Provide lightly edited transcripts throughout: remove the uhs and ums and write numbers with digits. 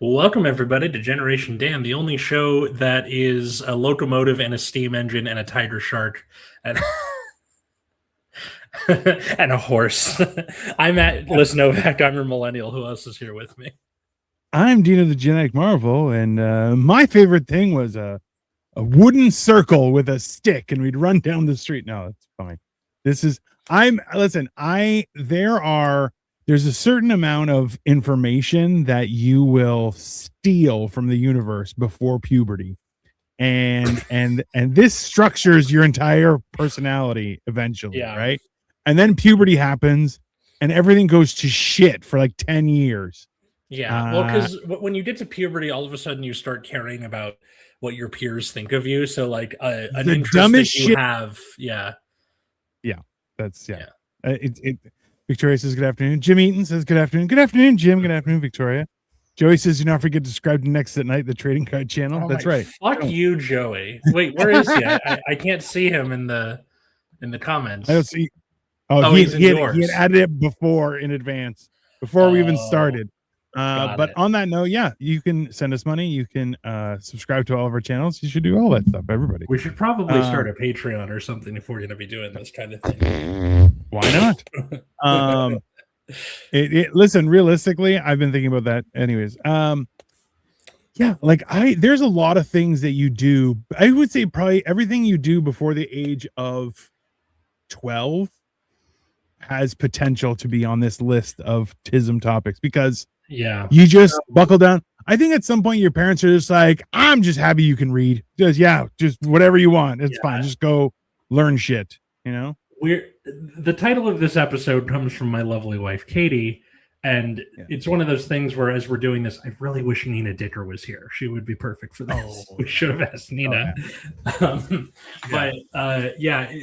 Welcome, everybody, to Generation Dan, the only show that is a locomotive and a steam engine and a tiger shark and, and a horse. I'm Matt Lisnovak. I'm your millennial. Who else is here with me? I'm Dino the Genetic Marvel, and my favorite thing was a wooden circle with a stick, and we'd run down the street. No, it's fine. There's a certain amount of information that you will steal from the universe before puberty. And this structures your entire personality eventually, right? And then puberty happens and everything goes to shit for like 10 years. Yeah, well, because when you get to puberty, all of a sudden you start caring about what your peers think of you. So, like, an interest that you have, Victoria says good afternoon. Jim Eaton says good afternoon. Good afternoon, Jim. Good afternoon, Victoria. Joey says, do not forget to subscribe to Next at Night, the trading card channel. That's right. Fuck you, Joey. Wait, where is he? I can't see him in the comments. I don't see. He had added it before in advance, before we even started. But on that note, you can send us money. You can subscribe to all of our channels. You should do all that stuff, everybody. We should probably start a Patreon or something if we're going to be doing this kind of thing. Why not? Listen, realistically, I've been thinking about that anyways. There's a lot of things that you do. I would say probably everything you do before the age of 12 has potential to be on this list of Tism topics, because you just buckle down. I think at some point your parents are just like, I'm just happy you can read. Just whatever you want. It's fine. Just go learn shit, you know? The title of this episode comes from my lovely wife, Katie, and it's one of those things where, as we're doing this, I really wish Nina Dicker was here. She would be perfect for this. We should have asked Nina.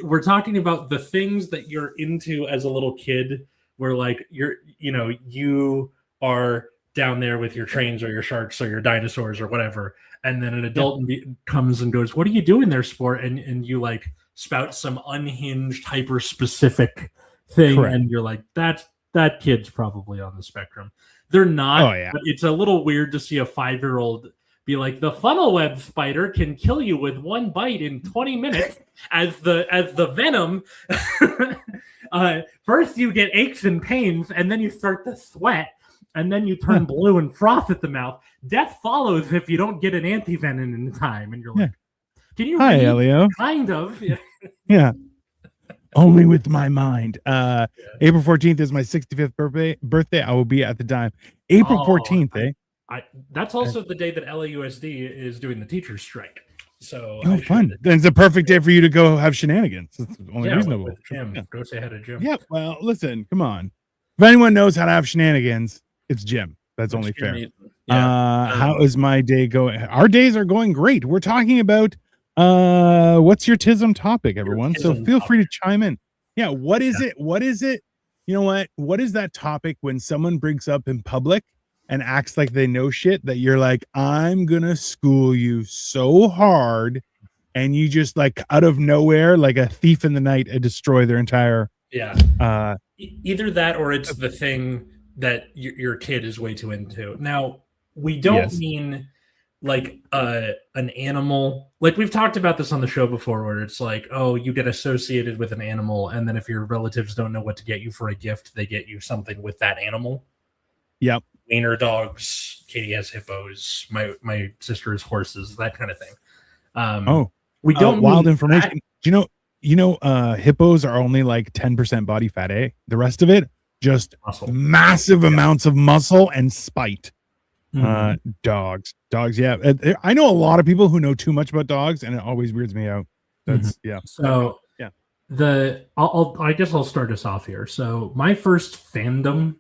We're talking about the things that you're into as a little kid, where like you are down there with your trains or your sharks or your dinosaurs or whatever, and then an adult comes and goes, "What are you doing there, sport?" And you like spout some unhinged, hyper-specific thing. Correct. And you're like, that kid's probably on the spectrum. They're not. But it's a little weird to see a 5-year-old be like, the funnel web spider can kill you with one bite in 20 minutes as the venom. First you get aches and pains, and then you start to sweat, and then you turn blue and froth at the mouth. Death follows if you don't get an anti-venom in time. And you're like, can you read? Elio. Kind of. Yeah. Only with my mind. April 14th is my 65th birthday. I will be at the dime. April 14th, that's also the day that LAUSD is doing the teachers' strike. So fun. Then it's a perfect day for you to go have shenanigans. It's only reasonable. Jim. Go say hi to Jim. Yeah, well, listen, come on. If anyone knows how to have shenanigans, it's Jim. That's only fair. How is my day going? Our days are going great. We're talking about what's your Tism topic, everyone? So feel free to chime in. What is it? You know what is that topic when someone brings up in public and acts like they know shit, that you're like, I'm gonna school you so hard, and you just like out of nowhere, like a thief in the night, destroy their entire either that, or it's the thing that your kid is way too into. Now, we don't mean like an animal. Like, we've talked about this on the show before, where it's like, oh, you get associated with an animal, and then if your relatives don't know what to get you for a gift, they get you something with that animal. Yep. Wiener dogs. Katie has hippos. My sister has horses. That kind of thing. We don't wild information. Do you know hippos are only like 10% body fat, The rest of it, just massive amounts of muscle and spite. Dogs. I know a lot of people who know too much about dogs, and it always weirds me out. That's So I guess I'll start us off here. So my first fandom,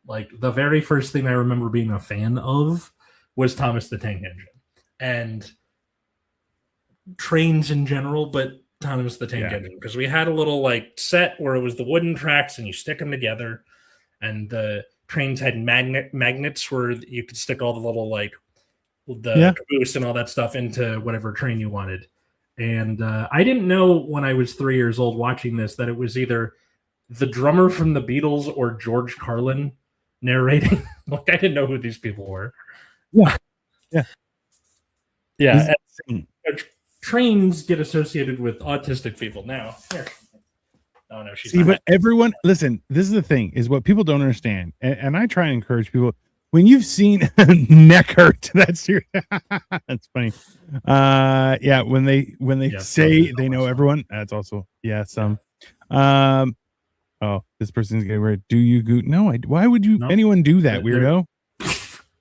like the very first thing I remember being a fan of, was Thomas the Tank Engine and trains in general, but Thomas the Tank Engine, because we had a little like set where it was the wooden tracks and you stick them together, and the trains had magnets where you could stick all the little like the caboose and all that stuff into whatever train you wanted. And I didn't know when I was 3 years old watching this that it was either the drummer from the Beatles or George Carlin narrating. Like, I didn't know who these people were. Yeah. Trains get associated with autistic people now. Here. Oh no, she's See, but everyone, listen, this is the thing, is what people don't understand. And I try and encourage people, when you've seen neck hurt, that's funny. Yeah, when they say they know everyone, that's also, some. Oh, this person's getting weird. Do you go? No, why would anyone do that, weirdo?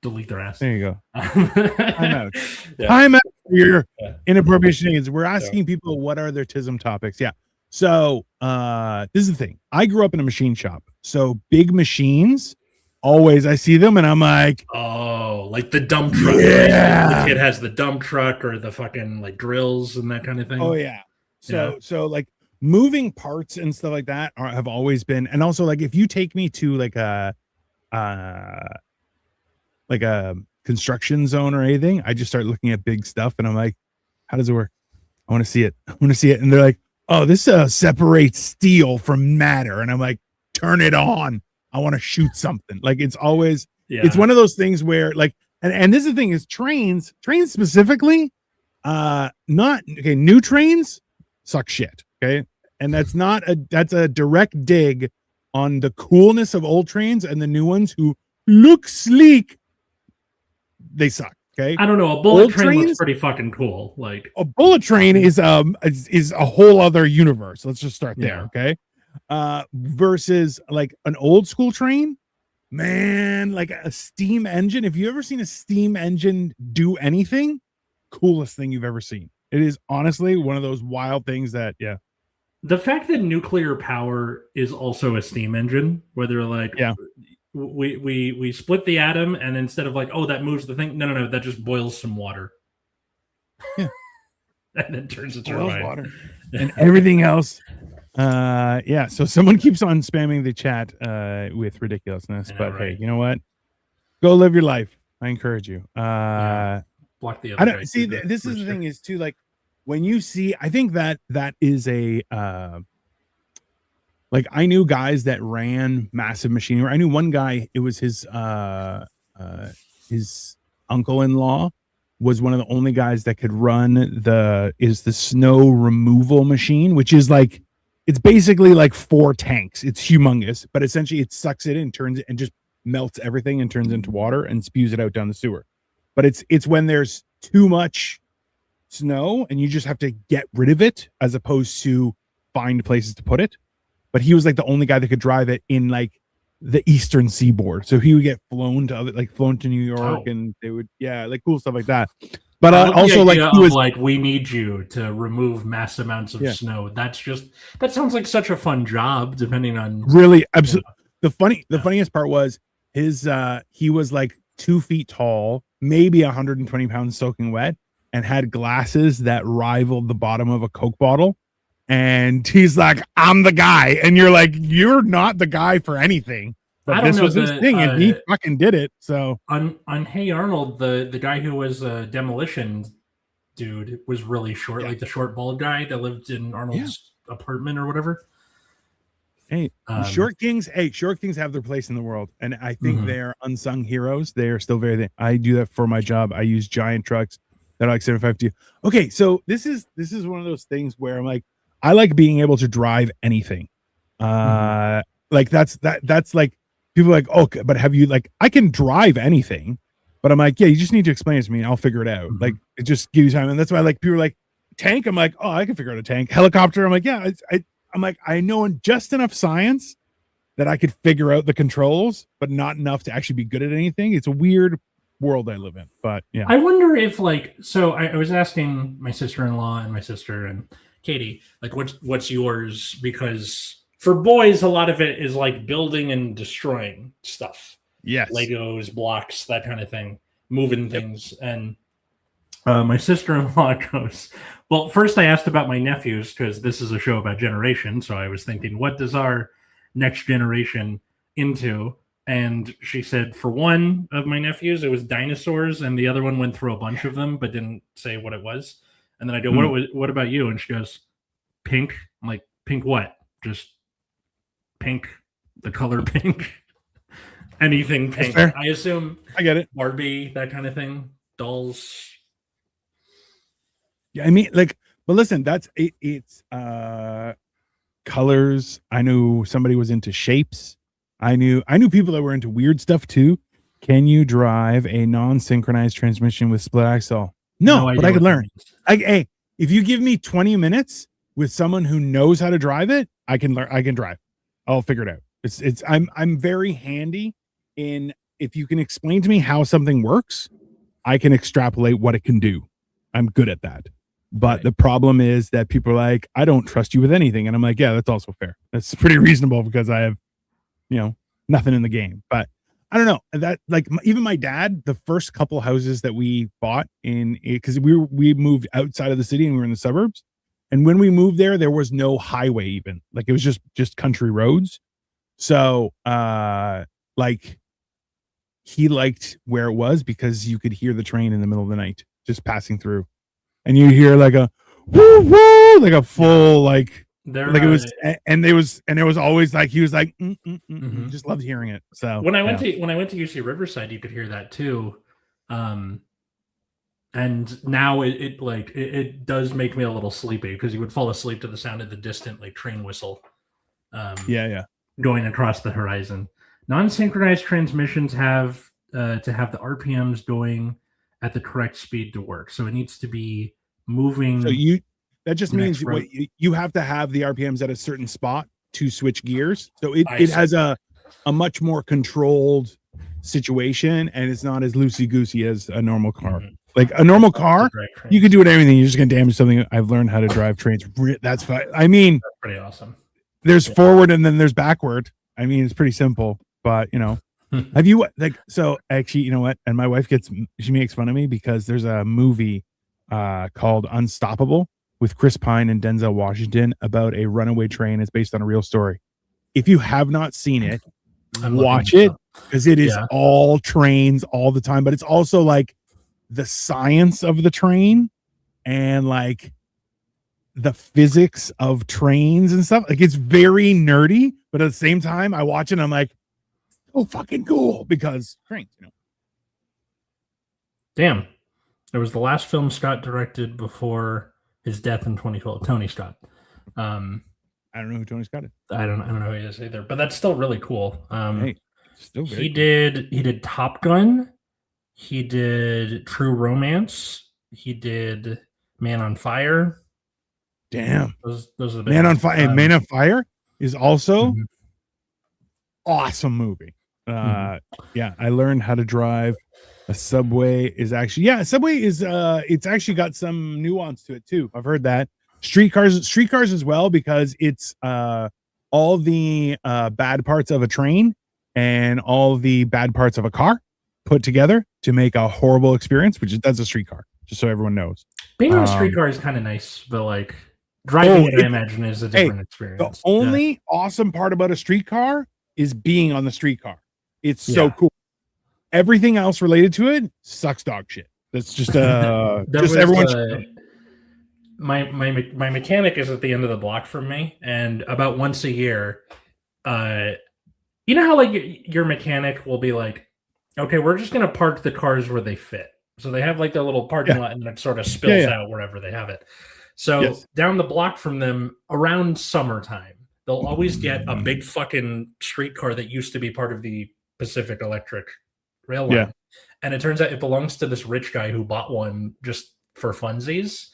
Delete their ass. There you go. Time out. Time out for your inappropriate shenanigans. We're asking people what are their Tism topics. Yeah. So this is the thing. I grew up in a machine shop. So big machines, always I see them and I'm like, oh, like the dump truck. Yeah. Right? The kid has the dump truck or the fucking like drills and that kind of thing. Oh yeah. So like moving parts and stuff like that have always been, and also like if you take me to like a construction zone or anything, I just start looking at big stuff and I'm like, how does it work? I want to see it. And they're like, oh, this separates steel from matter. And I'm like, turn it on. I want to shoot something. Like it's always, it's one of those things where like, and this is the thing is trains specifically, new trains suck shit. Okay. And that's a direct dig on the coolness of old trains, and the new ones who look sleek, they suck. Okay. I don't know. A bullet train looks pretty fucking cool. Like a bullet train is a whole other universe. Let's just start there. Okay. Versus like an old school train, man, like a steam engine. If you ever seen a steam engine do anything, coolest thing you've ever seen. It is honestly one of those wild things that, the fact that nuclear power is also a steam engine, where they're like, we split the atom, and instead of like, oh, that moves the thing, no, that just boils some water. Yeah. And then turns it to water. And everything else. So someone keeps on spamming the chat with ridiculousness, but hey, you know what? Go live your life. I encourage you. Block the other. I don't see. This is the thing is too, like when you see, I think that is a like I knew guys that ran massive machinery. I knew one guy. It was his uncle-in-law was one of the only guys that could run the snow removal machine, which is like, it's basically like 4 tanks. It's humongous, but essentially it sucks it in, turns it, and just melts everything and turns into water and spews it out down the sewer. But it's when there's too much snow and you just have to get rid of it as opposed to find places to put it. But he was like the only guy that could drive it in like the eastern seaboard. So he would get flown to New York, and they would, like cool stuff like that. But also like he was like, we need you to remove mass amounts of snow. That sounds like such a fun job, depending on really absolutely. The funniest part was he was like 2 feet tall, maybe 120 pounds soaking wet, and had glasses that rivaled the bottom of a Coke bottle. And he's like, I'm the guy. And you're like, you're not the guy for anything. But this was his thing, and he fucking did it. So on Hey Arnold, the guy who was a demolition dude was really short, like the short bald guy that lived in Arnold's apartment or whatever. Hey, short kings have their place in the world, and I think they're unsung heroes. They are still I do that for my job. I use giant trucks that are like 75 Okay, so this is one of those things where I'm like, I like being able to drive anything. Like that's like, people are like, okay, but have you, like, I can drive anything, but I'm like, yeah, you just need to explain it to me and I'll figure it out. Like, it just gives you time. And that's why, like, people are like, tank, I'm like, oh, I can figure out a tank. Helicopter, I'm like, yeah, I'm like, I know just enough science that I could figure out the controls, but not enough to actually be good at anything. It's a weird world I live in, but yeah. I wonder if, like, so I was asking my sister-in-law and my sister and Katie, like, what's yours? Because for boys, a lot of it is like building and destroying stuff. Yes. Legos, blocks, that kind of thing, moving things. And my sister-in-law goes, well, first I asked about my nephews, because this is a show about generation. So I was thinking, what does our next generation into? And she said, for one of my nephews, it was dinosaurs, and the other one went through a bunch of them, but didn't say what it was. And then I go, what about you? And she goes, pink. I'm like, pink what? Just pink, the color pink. Anything pink. I assume. I get it. Barbie, that kind of thing. Dolls. Yeah, I mean, like, but listen, that's it. It's colors. I knew somebody was into shapes. I knew people that were into weird stuff too. Can you drive a non-synchronized transmission with split axle? No, but I could learn. Hey, if you give me 20 minutes with someone who knows how to drive it, I can learn. I can drive. I'll figure it out. I'm very handy in, if you can explain to me how something works, I can extrapolate what it can do. I'm good at that. But the problem is that people are like, I don't trust you with anything. And I'm like, yeah, that's also fair. That's pretty reasonable because I have, nothing in the game. But I don't know that, like, even my dad, the first couple houses that we bought because we moved outside of the city and we were in the suburbs. And when we moved there was no highway even. Like, it was just country roads. So, like, he liked where it was because you could hear the train in the middle of the night just passing through. And you hear like a woo woo, like a full like it was, and there was always like he was like just loved hearing it. So when I went to UC Riverside, you could hear that too, and now it does make me a little sleepy because you would fall asleep to the sound of the distant like train whistle, going across the horizon. Non-synchronized transmissions have to have the RPMs going at the correct speed to work. So it needs to be moving. So that just means you have to have the RPMs at a certain spot to switch gears. So it has a much more controlled situation, and it's not as loosey-goosey as a normal car. Mm-hmm. Like a normal car, you could do it everything. You're just going to damage something. I've learned how to drive trains. That's fine. I mean, that's pretty awesome. There's forward and then there's backward. I mean, it's pretty simple, but have you so actually, you know what? And my wife she makes fun of me because there's a movie called Unstoppable with Chris Pine and Denzel Washington about a runaway train. It's based on a real story. If you have not seen it, watch it because it is all trains all the time, but it's also like the science of the train and like the physics of trains and stuff. Like, it's very nerdy, but at the same time, I watch it and I'm like, oh, fucking cool, because trains, Damn. It was the last film Scott directed before his death in 2012. Tony Scott. I don't know who Tony Scott is. I don't know who he is either, but that's still really cool. Still he did Top Gun. He did True Romance. He did Man on Fire. Damn. Those are the Man on Fire. Man on Fire is also awesome movie. Yeah, I learned how to drive. A Subway is actually, Subway is it's actually got some nuance to it too. I've heard that. Streetcars as well, because it's all the bad parts of a train and all the bad parts of a car put together to make a horrible experience, that's a streetcar, just so everyone knows. Being on a streetcar is kind of nice, but like driving it, I imagine, is a different experience. The only awesome part about a streetcar is being on the streetcar. It's so cool. Everything else related to it sucks dog shit. That's just my mechanic is at the end of the block from me, and about once a year, you know how like your mechanic will be like, okay, we're just gonna park the cars where they fit. So they have like their little parking lot, and it sort of spills out wherever they have it. So down the block from them, around summertime, they'll always get a big fucking streetcar that used to be part of the Pacific Electric rail line. And it turns out it belongs to this rich guy who bought one just for funsies.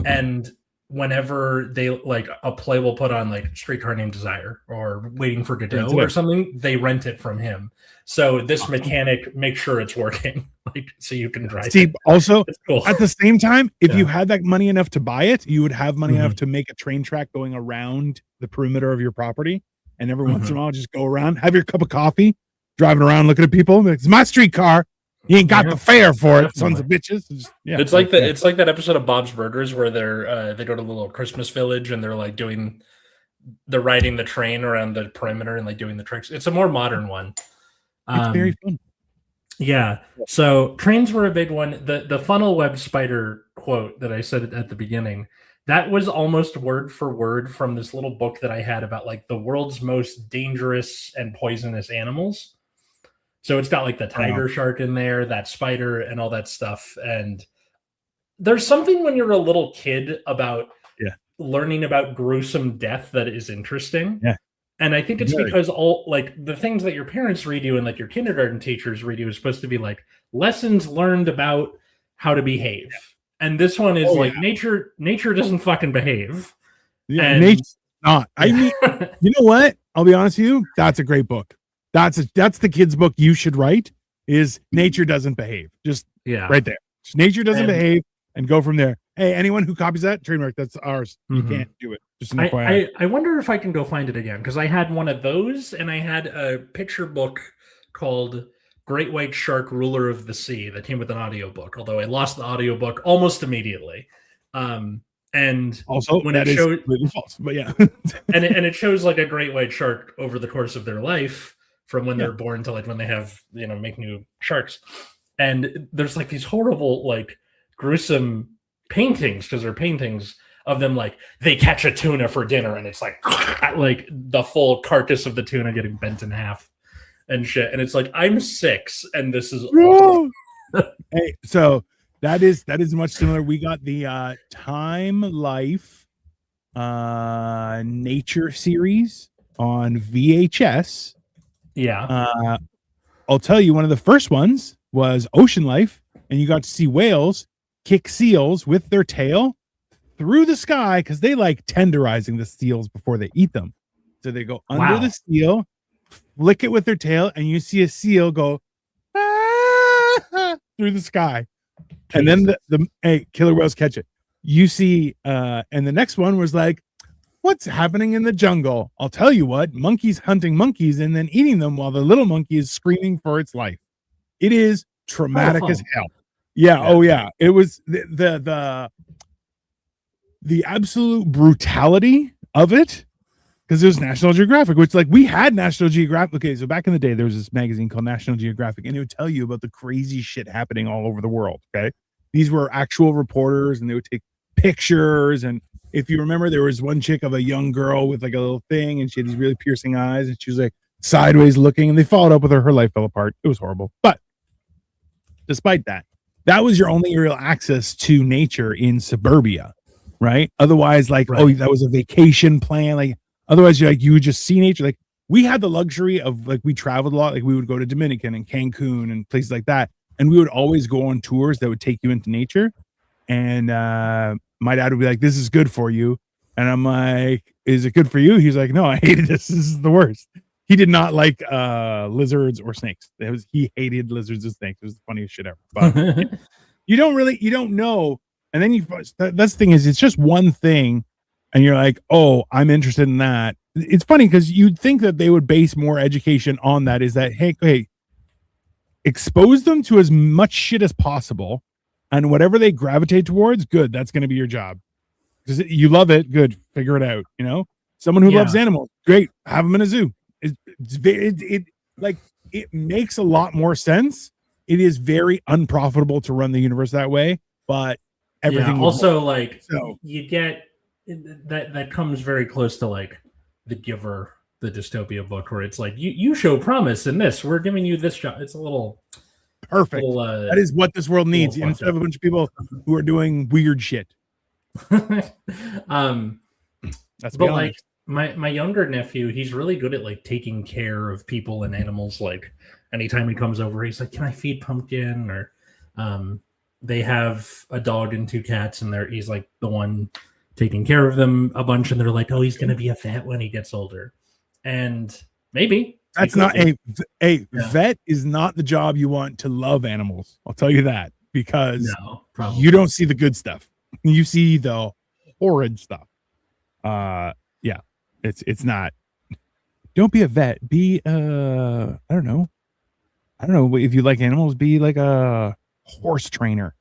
And whenever they like a play will put on like Streetcar Named Desire or Waiting for Godot or something, they rent it from him. So this mechanic makes sure it's working, like so you can drive. See, also cool. At the same time, if you had that money enough to buy it, you would have money enough to make a train track going around the perimeter of your property, and every once in a while just go around, have your cup of coffee, driving around looking at people. It's my streetcar. You ain't got the fare for it, sons of bitches. It's like it's like that episode of Bob's Burgers where they go to the little Christmas village and they're riding the train around the perimeter and like doing the tricks. It's a more modern one. It's very fun. Yeah. So trains were a big one. The funnel web spider quote that I said at the beginning, that was almost word for word from this little book that I had about like the world's most dangerous and poisonous animals. So it's got like the tiger shark in there, that spider, and all that stuff. And there's something when you're a little kid about learning about gruesome death that is interesting. Yeah. And I think it's because all like the things that your parents read you and like your kindergarten teachers read you is supposed to be like lessons learned about how to behave. And this one is nature doesn't fucking behave. Yeah, and nature's not. I mean, you know what? I'll be honest with you. That's a great book. That's the kid's book you should write. Is Nature Doesn't Behave? Just right there. Nature Doesn't Behave, and go from there. Hey, anyone who copies that trademark, that's ours. You can't do it. Just an FYI. I wonder if I can go find it again because I had one of those, and I had a picture book called Great White Shark, Ruler of the Sea that came with an audiobook. Although I lost the audiobook almost immediately. And also when that it shows false, but yeah. and it shows like a great white shark over the course of their life from when they're born to like when they have, make new sharks. And there's like these horrible, like gruesome paintings because they're paintings of them like they catch a tuna for dinner and it's like the full carcass of the tuna getting bent in half and shit. And it's like, I'm 6 and this is awful. Hey, so that is much similar. We got the Time Life nature series on VHS. Yeah. I'll tell you, one of the first ones was Ocean Life, and you got to see whales kick seals with their tail through the sky because they like tenderizing the seals before they eat them. So they go under the seal, flick it with their tail, and you see a seal go through the sky. And then the killer whales catch it. You see, and the next one was like, what's happening in the jungle? I'll tell you what, monkeys hunting monkeys and then eating them while the little monkey is screaming for its life. It is traumatic as hell. Yeah. Oh yeah. It was the absolute brutality of it. Because it was National Geographic, which like we had National Geographic. Okay, so back in the day, there was this magazine called National Geographic, and it would tell you about the crazy shit happening all over the world. Okay, these were actual reporters, and they would take pictures. And if you remember, there was one chick of a young girl with like a little thing, and she had these really piercing eyes, and she was like sideways looking, and they followed up with her. Her life fell apart. It was horrible. But despite that, that was your only real access to nature in suburbia, right? Otherwise, like, oh, that was a vacation plan, like. Otherwise, you would just see nature. Like we had the luxury of like we traveled a lot. Like we would go to Dominican and Cancun and places like that, and we would always go on tours that would take you into nature. And my dad would be like, "This is good for you," and I'm like, "Is it good for you?" He's like, "No, I hated this. This is the worst." He did not like lizards or snakes. He hated lizards and snakes. It was the funniest shit ever. But you don't know. And then that's the thing is, it's just one thing. And you're like, oh, I'm interested in that. It's funny because you'd think that they would base more education on that. Is that, hey, expose them to as much shit as possible. And whatever they gravitate towards, good. That's going to be your job. Because you love it, good. Figure it out. Someone who loves animals, great. Have them in a zoo. It makes a lot more sense. It is very unprofitable to run the universe that way. But everything also like you get that comes very close to like The Giver, the dystopia book, where it's like you show promise in this, we're giving you this job. It's a little perfect. That is what this world needs instead of a bunch of people who are doing weird shit. That's but like my younger nephew, he's really good at like taking care of people and animals. Like anytime he comes over, he's like, "Can I feed Pumpkin?" Or they have a dog and 2 cats, and he's like the one taking care of them a bunch, and they're like, "Oh, he's going to be a vet when he gets older," and maybe that's not a vet is not the job you want to love animals. I'll tell you that because you don't see the good stuff, you see the horrid stuff. It's not. Don't be a vet. Be I don't know if you like animals. Be like a horse trainer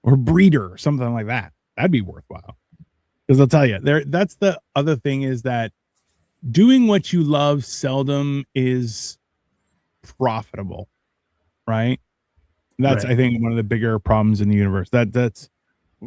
or breeder or something like that. That'd be worthwhile. Because I'll tell you, that's the other thing is that doing what you love seldom is profitable, right? That's I think one of the bigger problems in the universe. That's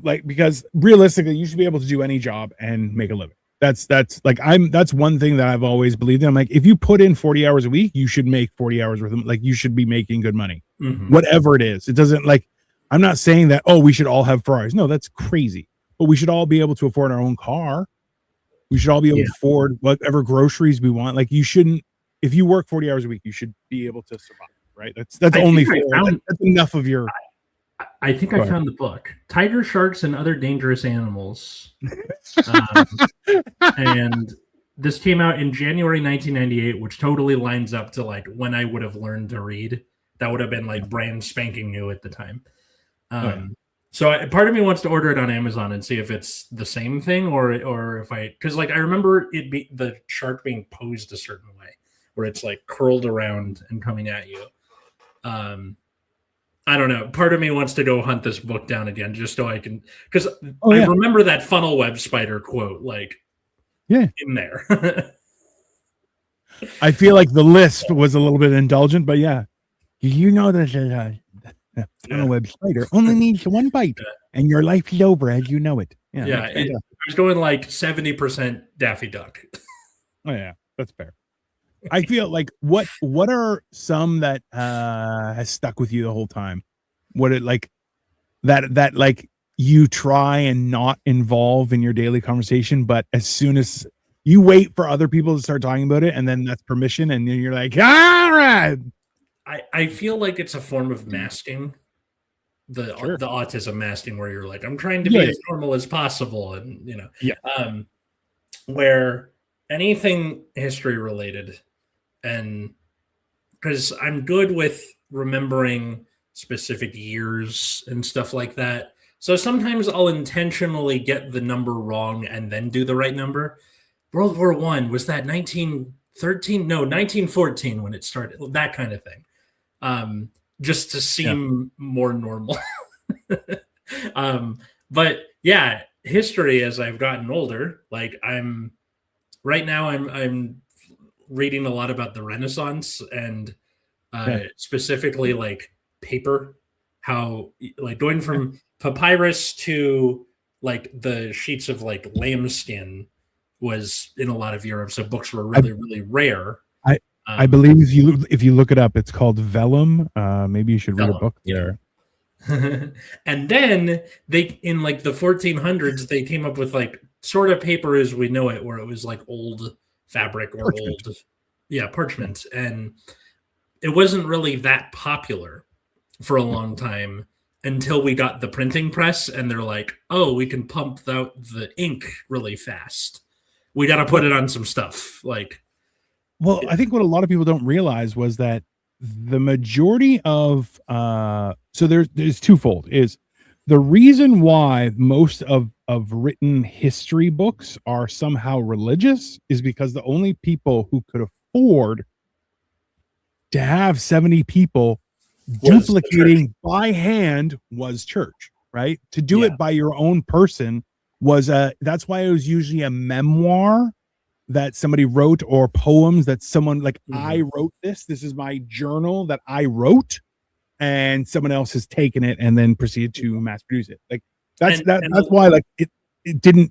like because realistically, you should be able to do any job and make a living, That's like that's one thing that I've always believed in. I'm like, if you put in 40 hours a week, you should make 40 hours worth of, like, you should be making good money. Whatever it is. It doesn't, like, I'm not saying that, oh, we should all have Ferraris. No, that's crazy. But we should all be able to afford our own car. We should all be able to afford whatever groceries we want. Like, you shouldn't, if you work 40 hours a week, you should be able to survive, right? That's only fair. That's enough of your. I think I found the book, Tiger Sharks and Other Dangerous Animals. And this came out in January 1998, which totally lines up to like when I would have learned to read. That would have been like brand spanking new at the time. So part of me wants to order it on Amazon and see if it's the same thing or if because like I remember the shark being posed a certain way where it's like curled around and coming at you. I don't know. Part of me wants to go hunt this book down again just so I can, because I remember that funnel web spider quote like in there. I feel like the list was a little bit indulgent, but yeah. You know that funnel web spider only needs one bite and your life is over as you know it. I was going like 70% Daffy Duck. Oh yeah, that's fair. I feel like what are some that has stuck with you the whole time? What it like that like you try and not involve in your daily conversation, but as soon as you wait for other people to start talking about it, and then that's permission, and then you're like, all right. I feel like it's a form of masking, the autism masking, where you're like, I'm trying to be as normal as possible, and where anything history related, and because I'm good with remembering specific years and stuff like that, so sometimes I'll intentionally get the number wrong and then do the right number. World War I, was that 1913? No, 1914 when it started, that kind of thing. Just to seem more normal. But yeah, history as I've gotten older, like I'm reading a lot about the Renaissance and specifically like paper, how like going from papyrus to like the sheets of like lambskin was in a lot of Europe. So books were really, really rare. I believe if you look it up, it's called vellum. Maybe you should read a book there. And then they, in like the 1400s, they came up with like sort of paper as we know it, where it was like old fabric or parchment. Parchment. And it wasn't really that popular for a long time until we got the printing press, and they're like, oh, we can pump out the ink really fast. We got to put it on some stuff. Like, well, I think what a lot of people don't realize was that the majority of so there's twofold. Is the reason why most of written history books are somehow religious is because the only people who could afford to have 70 people duplicating by hand was church, right? To do it by your own person was that's why it was usually a memoir that somebody wrote, or poems that someone like, I wrote this is my journal that I wrote, and someone else has taken it and then proceeded to mass produce it. Like that's why like it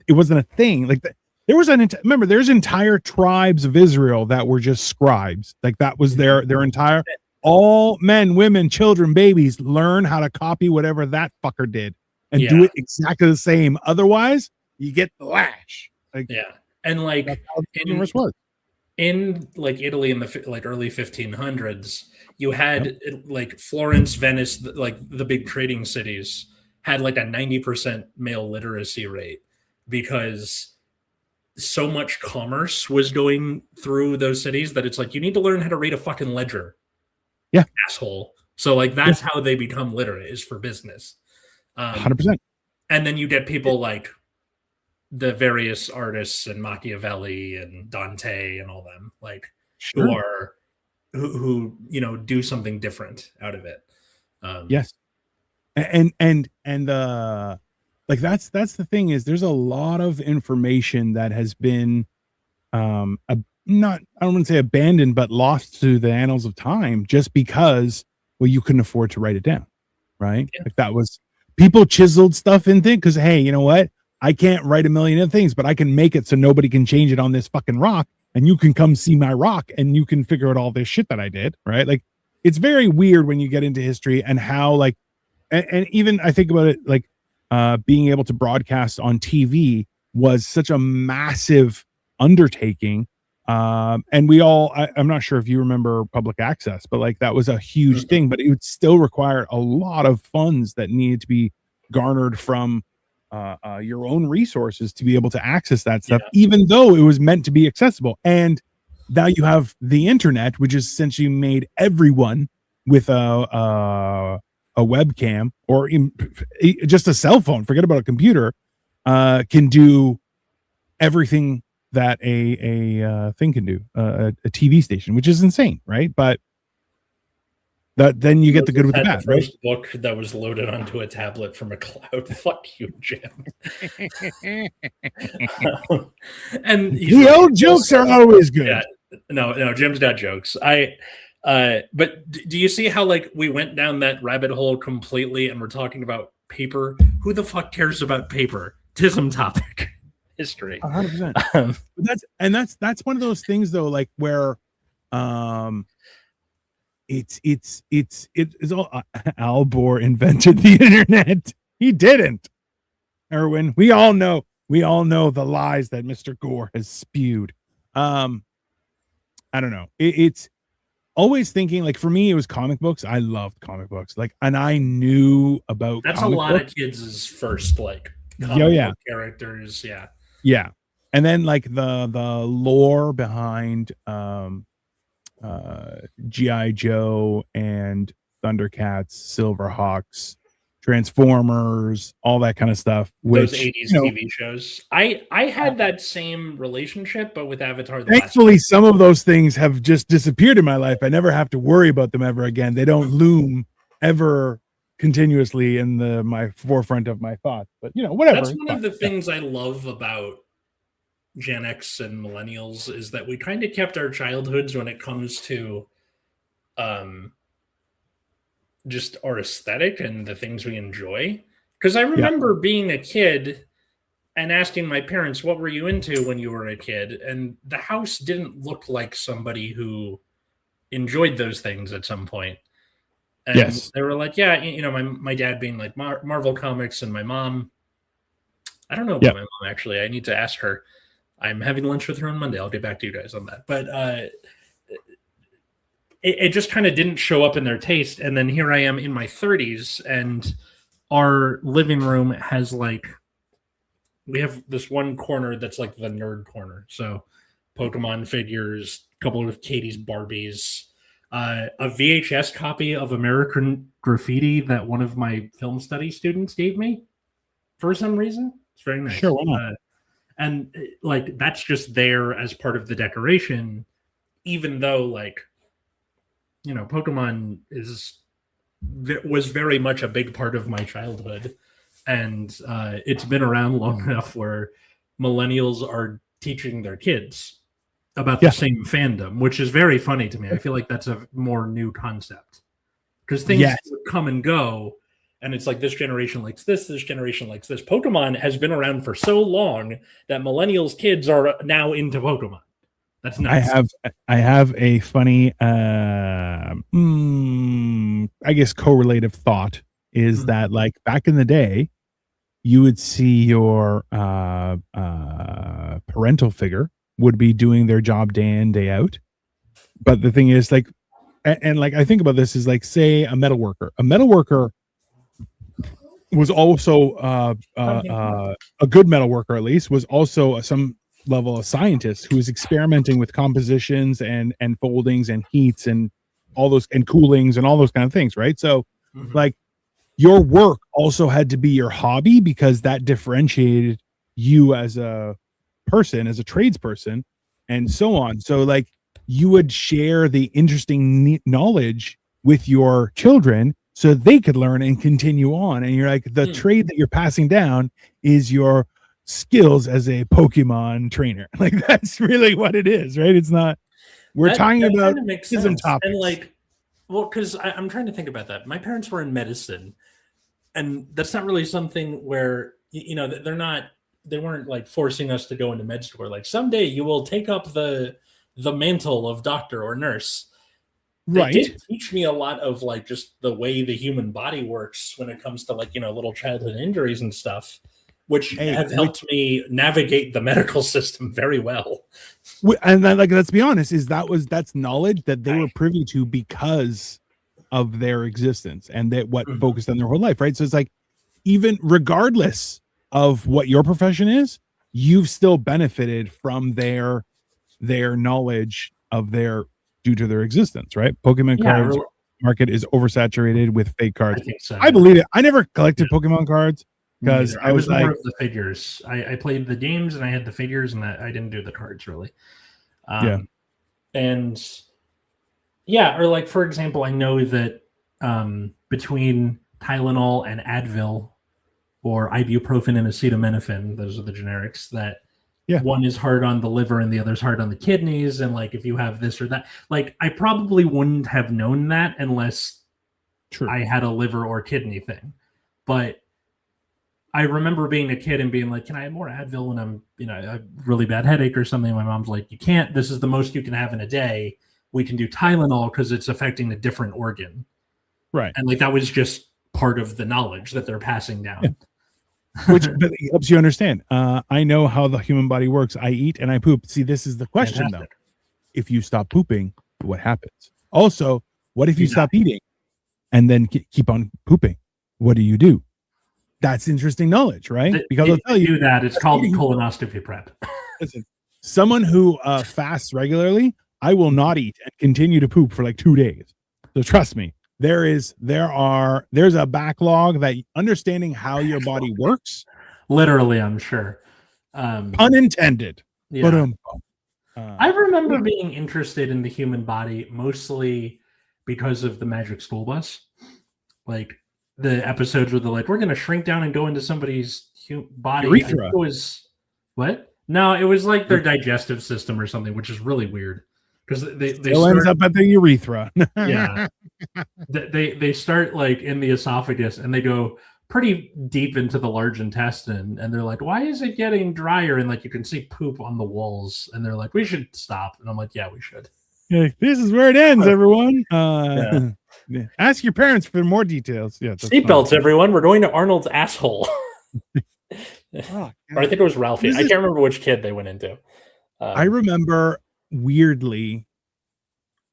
wasn't a thing. Like there was remember there's entire tribes of Israel that were just scribes. Like that was their entire, all men, women, children, babies learn how to copy whatever that fucker did and do it exactly the same. Otherwise you get the lash. Like, and like in like Italy in the like early 1500s, you had like Florence, Venice, like the big trading cities had like a 90% male literacy rate because so much commerce was going through those cities that it's like, you need to learn how to read a fucking ledger. Asshole. So like that's how they become literate, is for business. 100%. And then you get people like the various artists and Machiavelli and Dante and all them, like who you know do something different out of it. And like that's the thing, is there's a lot of information that has been not, I don't want to say abandoned, but lost to the annals of time just because, well, you couldn't afford to write it down, right? Like that was, people chiseled stuff in things because, hey, you know what? I can't write a million of things, but I can make it so nobody can change it on this fucking rock, and you can come see my rock and you can figure out all this shit that I did, right? Like, it's very weird when you get into history and how, like, and even I think about it, like, being able to broadcast on TV was such a massive undertaking. And we all, I'm not sure if you remember public access, but like that was a huge thing, but it would still require a lot of funds that needed to be garnered from your own resources to be able to access that stuff, even though it was meant to be accessible. And now you have the internet, which has essentially made everyone with a webcam or just a cell phone, forget about a computer, can do everything that a thing can do, a TV station, which is insane, right? But that then you get the good with the bad. The first book that was loaded onto a tablet from a cloud. Fuck you, Jim. And the old jokes are always good. Yeah, no, Jim's got jokes. But do you see how like we went down that rabbit hole completely, and we're talking about paper? Who the fuck cares about paper? Tism topic. History 100%. That's one of those things though, like where it's all Al Gore invented the internet. He didn't. Erwin, we all know the lies that Mr. Gore has spewed. I don't know, it's always thinking, like, for me it was comic books. I loved comic books, like, and I knew about that's a lot of kids' first like comic book characters. Yeah. And then like the lore behind G.I. Joe and Thundercats, Silverhawks, Transformers, all that kind of stuff. Which, those 80s TV shows. I had that same relationship, but with Avatar. Thankfully, some of those things have just disappeared in my life. I never have to worry about them ever again. They don't loom ever continuously in my forefront of my thoughts, but whatever. That's one of the things I love about Gen X and millennials is that we kind of kept our childhoods when it comes to just our aesthetic and the things we enjoy. Because I remember being a kid and asking my parents, what were you into when you were a kid? And the house didn't look like somebody who enjoyed those things at some point. And they were like, my dad being like Marvel comics, and my mom, I don't know about my mom, actually. I need to ask her. I'm having lunch with her on Monday. I'll get back to you guys on that. But it just kind of didn't show up in their taste. And then here I am in my 30s, and our living room has we have this one corner that's like the nerd corner. So Pokemon figures, a couple of Katie's Barbies, a VHS copy of American Graffiti that one of my film study students gave me for some reason. It's very nice. Sure, why not? And like that's just there as part of the decoration, even though Pokemon was very much a big part of my childhood, and it's been around long enough where millennials are teaching their kids about the same fandom, which is very funny to me. I feel like that's a more new concept because things come and go. And it's like this generation likes this generation likes this. Pokemon has been around for so long that millennials kids are now into Pokemon. That's nuts. I have a funny, I guess correlative thought is that like back in the day, you would see your parental figure would be doing their job day in, day out. But the thing is, like, and like I think about this is like, say a metal worker. A metal worker was also a good metal worker, at least, was also some level of scientist who was experimenting with compositions and foldings and heats and all those and coolings and all those kind of things, right? So like your work also had to be your hobby because that differentiated you as a person, as a tradesperson, and so on. So like you would share the interesting knowledge with your children so they could learn and continue on. And you're like, the trade that you're passing down is your skills as a Pokemon trainer. Like that's really what it is, right? It's not, we're talking about Tism topics. And like, well, because I'm trying to think about that. My parents were in medicine, and that's not really something where, they're not like forcing us to go into med school. Like someday you will take up the mantle of doctor or nurse. They did teach me a lot of like just the way the human body works when it comes to like, little childhood injuries and stuff, which have helped me navigate the medical system very well. And then, like, let's be honest, that's knowledge that they were privy to because of their existence and that what focused on their whole life, right? So it's like, even regardless of what your profession is, you've still benefited from their knowledge of their due to their existence, right? Pokemon cards market is oversaturated with fake cards. I believe it. I never collected Pokemon cards because I was more of the figures. I played the games and I had the figures, and I didn't do the cards really. And or like, for example, I know that between Tylenol and Advil, or ibuprofen and acetaminophen, those are the generics, that one is hard on the liver and the other's hard on the kidneys. And like, if you have this or that, like, I probably wouldn't have known that unless I had a liver or kidney thing. But I remember being a kid and being like, can I have more Advil when I'm, a really bad headache or something? My mom's like, you can't, this is the most you can have in a day. We can do Tylenol because it's affecting a different organ. Right. And like, that was just part of the knowledge that they're passing down. Yeah. Which but it helps you understand. I know how the human body works. I eat and I poop. See, this is the question though. If you stop pooping, what happens? Also, what if you stop eating and then keep on pooping? What do you do? That's interesting knowledge, right? Because I'll tell you that it's called colonoscopy prep. Listen, someone who fasts regularly, I will not eat and continue to poop for like 2 days. So trust me. There's a backlog that understanding how your body works. Literally, I'm sure. Pun intended. Yeah. I remember being interested in the human body mostly because of the Magic School Bus. Like the episodes where they're like, we're going to shrink down and go into somebody's body. Urethra. It was what? No, it was like their digestive system or something, which is really weird. Because they ends up at the urethra. Yeah. They start like in the esophagus and they go pretty deep into the large intestine, and they're like, why is it getting drier? And like you can see poop on the walls, and they're like, we should stop. And I'm like, yeah, we should. Yeah, this is where it ends, everyone. Ask your parents for more details. Yeah, seatbelts, everyone. We're going to Arnold's asshole. Or I think it was Ralphie. I can't remember which kid they went into. I remember weirdly,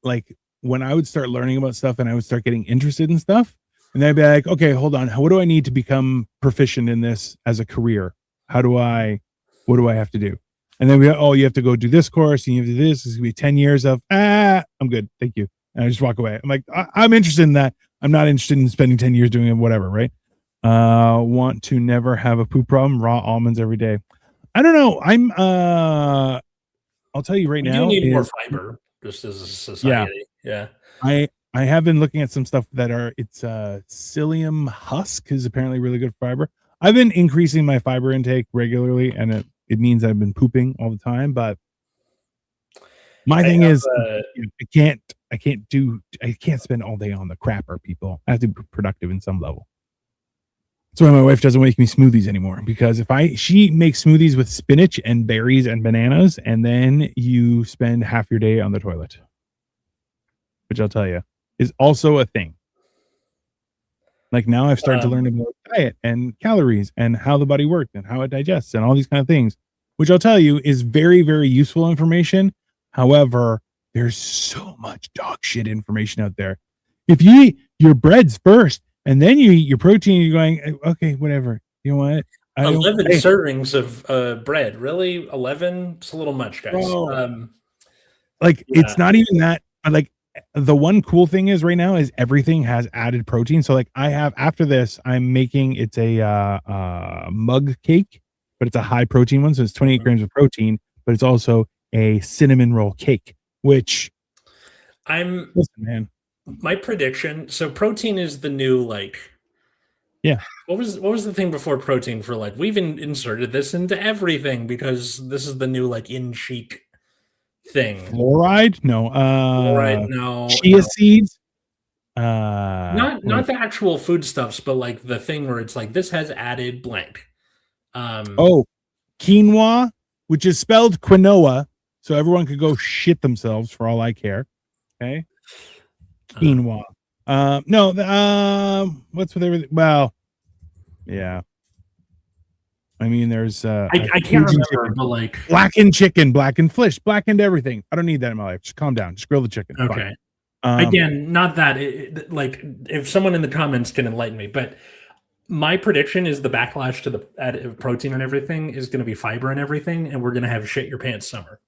like when I would start learning about stuff and I would start getting interested in stuff, and then I'd be like, okay, hold on, what do I need to become proficient in this as a career? What do I have to do? And then you have to go do this course and you have to do this. It's gonna be 10 years of I'm good, thank you. And I just walk away. I'm like, I'm interested in that. I'm not interested in spending 10 years doing it, whatever, right? Want to never have a poop problem. Raw almonds every day. I don't know. I'll tell you right now. You need more fiber just as a society. Yeah. I have been looking at some stuff it's psyllium husk is apparently really good fiber. I've been increasing my fiber intake regularly, and it means I've been pooping all the time. But my thing is, I can't spend all day on the crapper, people. I have to be productive in some level. That's why my wife doesn't make me smoothies anymore, because she makes smoothies with spinach and berries and bananas, and then you spend half your day on the toilet, which I'll tell you is also a thing. Like now I've started to learn about diet and calories and how the body works and how it digests and all these kind of things, which I'll tell you is very, very useful information. However, there's so much dog shit information out there. If you eat your breads first, and then you eat your protein, you're going, okay, whatever. You know what? 11 servings of bread. Really? 11? It's a little much, guys. It's not even that. Like, the one cool thing is right now is everything has added protein. So like after this, I'm making, it's a mug cake, but it's a high protein one. So it's 28 grams of protein, but it's also a cinnamon roll cake, which listen, man. My prediction, so protein is the new, like, what was the thing before protein for, like, we've inserted this into everything because this is the new, like, in chic thing. Fluoride? No. Fluoride, no. Chia seeds? Not the actual foodstuffs, but like the thing where it's like, this has added blank. quinoa, which is spelled quinoa, so everyone could go shit themselves for all I care. Okay, quinoa. No, what's with everything? Well, yeah. I mean, there's I can't remember, chicken. But like blackened chicken, blackened fish, blackened everything. I don't need that in my life. Just calm down. Just grill the chicken. Okay. Again, not that. Like, if someone in the comments can enlighten me, but my prediction is the backlash to the additive protein and everything is going to be fiber and everything, and we're going to have shit your pants summer,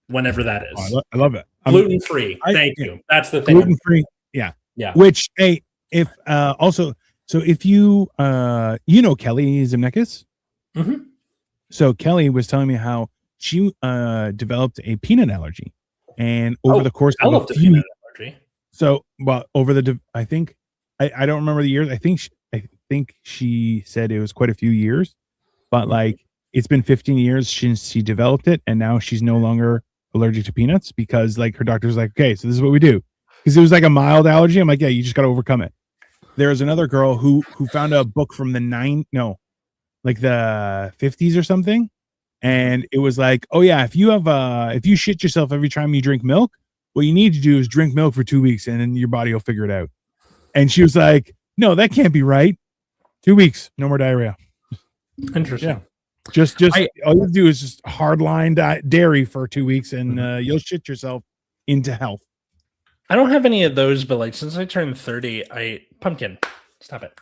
whenever that is. Oh, I love it. Gluten free. Thank you. That's the thing. Gluten free. Yeah. Yeah. Which, hey, if also, so if you Kelly Zemnickis. Mm-hmm. So Kelly was telling me how she developed a peanut allergy, and over the course of a few, so well over the I think I don't remember the years. I think she said it was quite a few years, but like it's been 15 years since she developed it, and now she's no longer allergic to peanuts because like her doctor's like, okay, so this is what we do, because it was like a mild allergy. I'm like, yeah, you just got to overcome it. There was another girl who found a book from the like the 50s or something, and it was like, oh yeah, if you shit yourself every time you drink milk, what you need to do is drink milk for 2 weeks and then your body will figure it out. And she was like, no, that can't be right. 2 weeks, no more diarrhea. Interesting. Yeah. Just all you have to do is just hardline dairy for 2 weeks and you'll shit yourself into health. I don't have any of those, but like since I turned 30, pumpkin, stop it.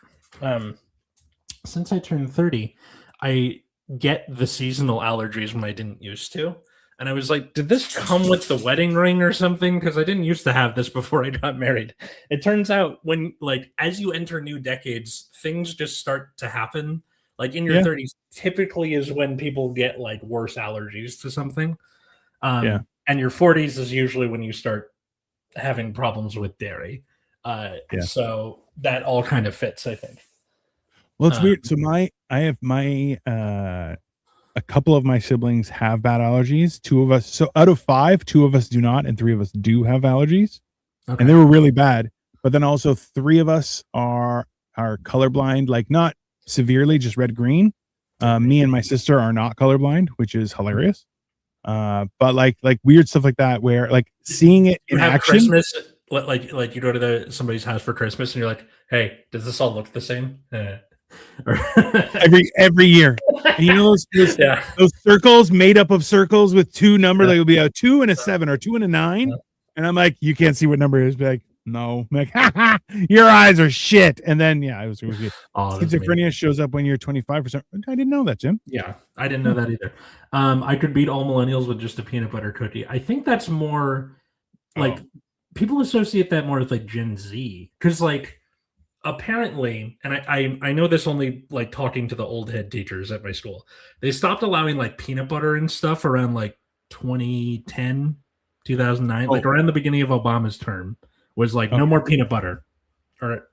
Since I turned 30, I get the seasonal allergies when I didn't used to. And I was like, did this come with the wedding ring or something? Because I didn't used to have this before I got married. It turns out when, like, as you enter new decades, things just start to happen. Like in your 30s, typically is when people get like worse allergies to something. And your 40s is usually when you start having problems with dairy. So that all kind of fits, I think. Well, it's weird. So I have a couple of my siblings have bad allergies. 2 of us, so out of 5, 2 of us do not, and 3 of us do have allergies, and they were really bad. But then also 3 of us are colorblind, like not severely, just red green. Me and my sister are not colorblind, which is hilarious. But like weird stuff like that, where like seeing it in action. Christmas, like you go to somebody's house for Christmas, and you're like, hey, does this all look the same? every year, and you know those circles made up of circles with 2 numbers, like it'll be a 2 and a 7 or 2 and a 9, and I'm like, you can't see what number it is. Be like, no. I'm like, ha, your eyes are shit. And then it was schizophrenia shows up when you're 25%. I didn't know that, Jim. Yeah, I didn't know that either. I could beat all millennials with just a peanut butter cookie. I think that's more like people associate that more with like Gen Z, because like apparently, and I know this only like talking to the old head teachers at my school, they stopped allowing like peanut butter and stuff around like 2010, 2009, like around the beginning of Obama's term, was like no more peanut butter,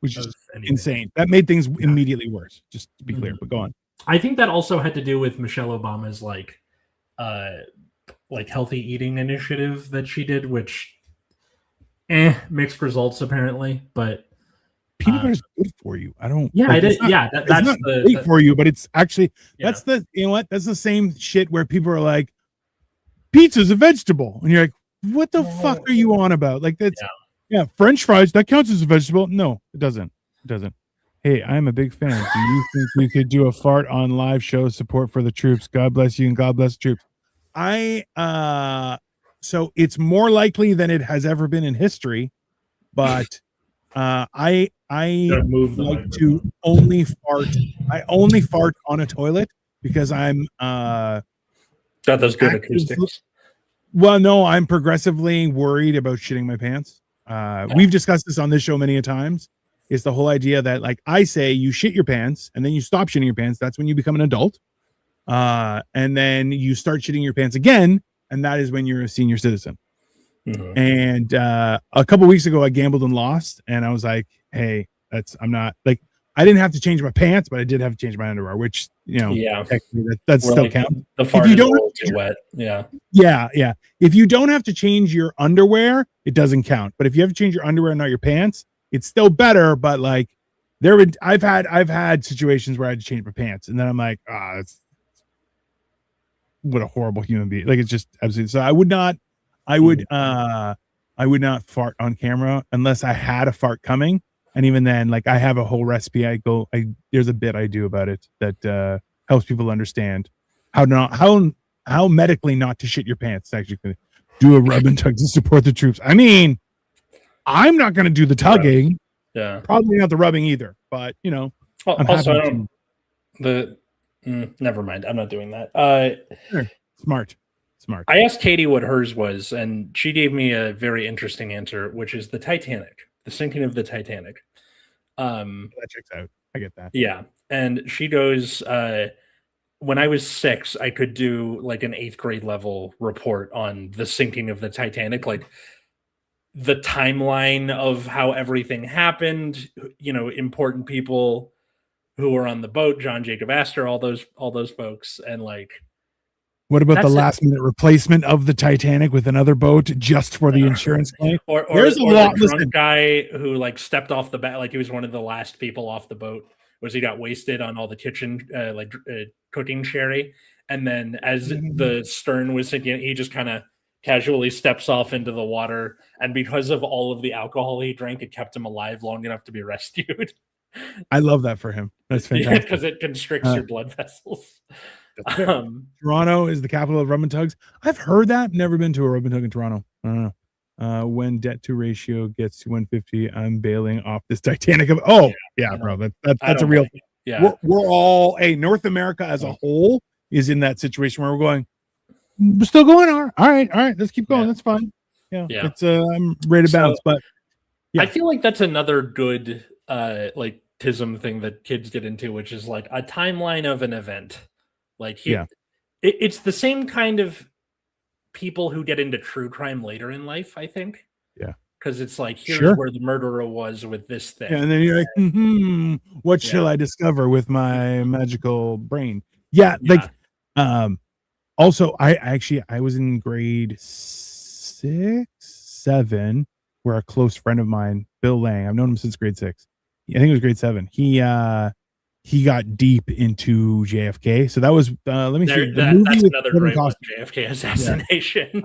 which is insane. That made things immediately worse, just to be clear. But go on. I think that also had to do with Michelle Obama's like healthy eating initiative that she did, which mixed results apparently, but peanut butter is good for you. I don't. Yeah, like, it is. That's great for you, but it's actually that's the that's the same shit where people are like, pizza's a vegetable, and you're like, what the fuck are you on about? Like that's French fries, that counts as a vegetable. No, it doesn't. It doesn't. Hey, I'm a big fan. Do you think we could do a fart on live show support for the troops? God bless you and God bless the troops. So it's more likely than it has ever been in history, but I like to only fart. I only fart on a toilet because I'm got those good acoustics. Well, no, I'm progressively worried about shitting my pants. We've discussed this on this show many a times. It's the whole idea that, like, I say you shit your pants and then you stop shitting your pants. That's when you become an adult. And then you start shitting your pants again, and that is when you're a senior citizen. Mm-hmm. And a couple weeks ago, I gambled and lost, and I was like, hey, I'm not like, I didn't have to change my pants, but I did have to change my underwear, which, technically that still like counts. The fart is a little too wet. Yeah. If you don't have to change your underwear, it doesn't count. But if you have to change your underwear and not your pants, it's still better. But like, I've had situations where I had to change my pants, and then I'm like, what a horrible human being. Like, it's just absolutely. So I would not fart on camera unless I had a fart coming. And even then, like, I have a whole recipe. There's a bit I do about it that helps people understand how medically not to shit your pants. Actually, do a rub and tug to support the troops. I mean, I'm not going to do the tugging. Yeah, probably not the rubbing either. But also, never mind. I'm not doing that. Sure. Smart. I asked Katie what hers was, and she gave me a very interesting answer, which is the Titanic, the sinking of the Titanic. That checks out. I get that. Yeah, and she goes, when I was 6, I could do like an 8th grade level report on the sinking of the Titanic, like the timeline of how everything happened. Important people who were on the boat, John Jacob Astor, all those folks, and like. What about the last minute replacement of the Titanic with another boat just for the insurance claim? Or the drunk guy who like stepped off the back, like he was one of the last people off the boat. Was he got wasted on all the kitchen cooking sherry, and then as the stern was sinking, he just kind of casually steps off into the water, and because of all of the alcohol he drank, it kept him alive long enough to be rescued. I love that for him. That's fantastic because it constricts your blood vessels. Toronto is the capital of rub and tugs. I've heard that. Never been to a rub and tug in Toronto. I don't know. When debt to ratio gets to 150, I'm bailing off this Titanic. Bro. That's a real thing. Yeah, we're all North America as a whole is in that situation where we're going. We're still going. All right. Let's keep going. That's fine. Yeah. It's I'm ready to bounce, but I feel like that's another good like Tism thing that kids get into, which is like a timeline of an event. Like it's the same kind of people who get into true crime later in life, I think. Yeah. Because it's like, here's where the murderer was with this thing. Yeah, and then you're like, what shall I discover with my magical brain? Yeah. Like, also, I was in grade 6, 7, where a close friend of mine, Bill Lang, I've known him since grade 6. I think it was grade 7. He got deep into JFK. So that was let me see. That's another great one, JFK assassination.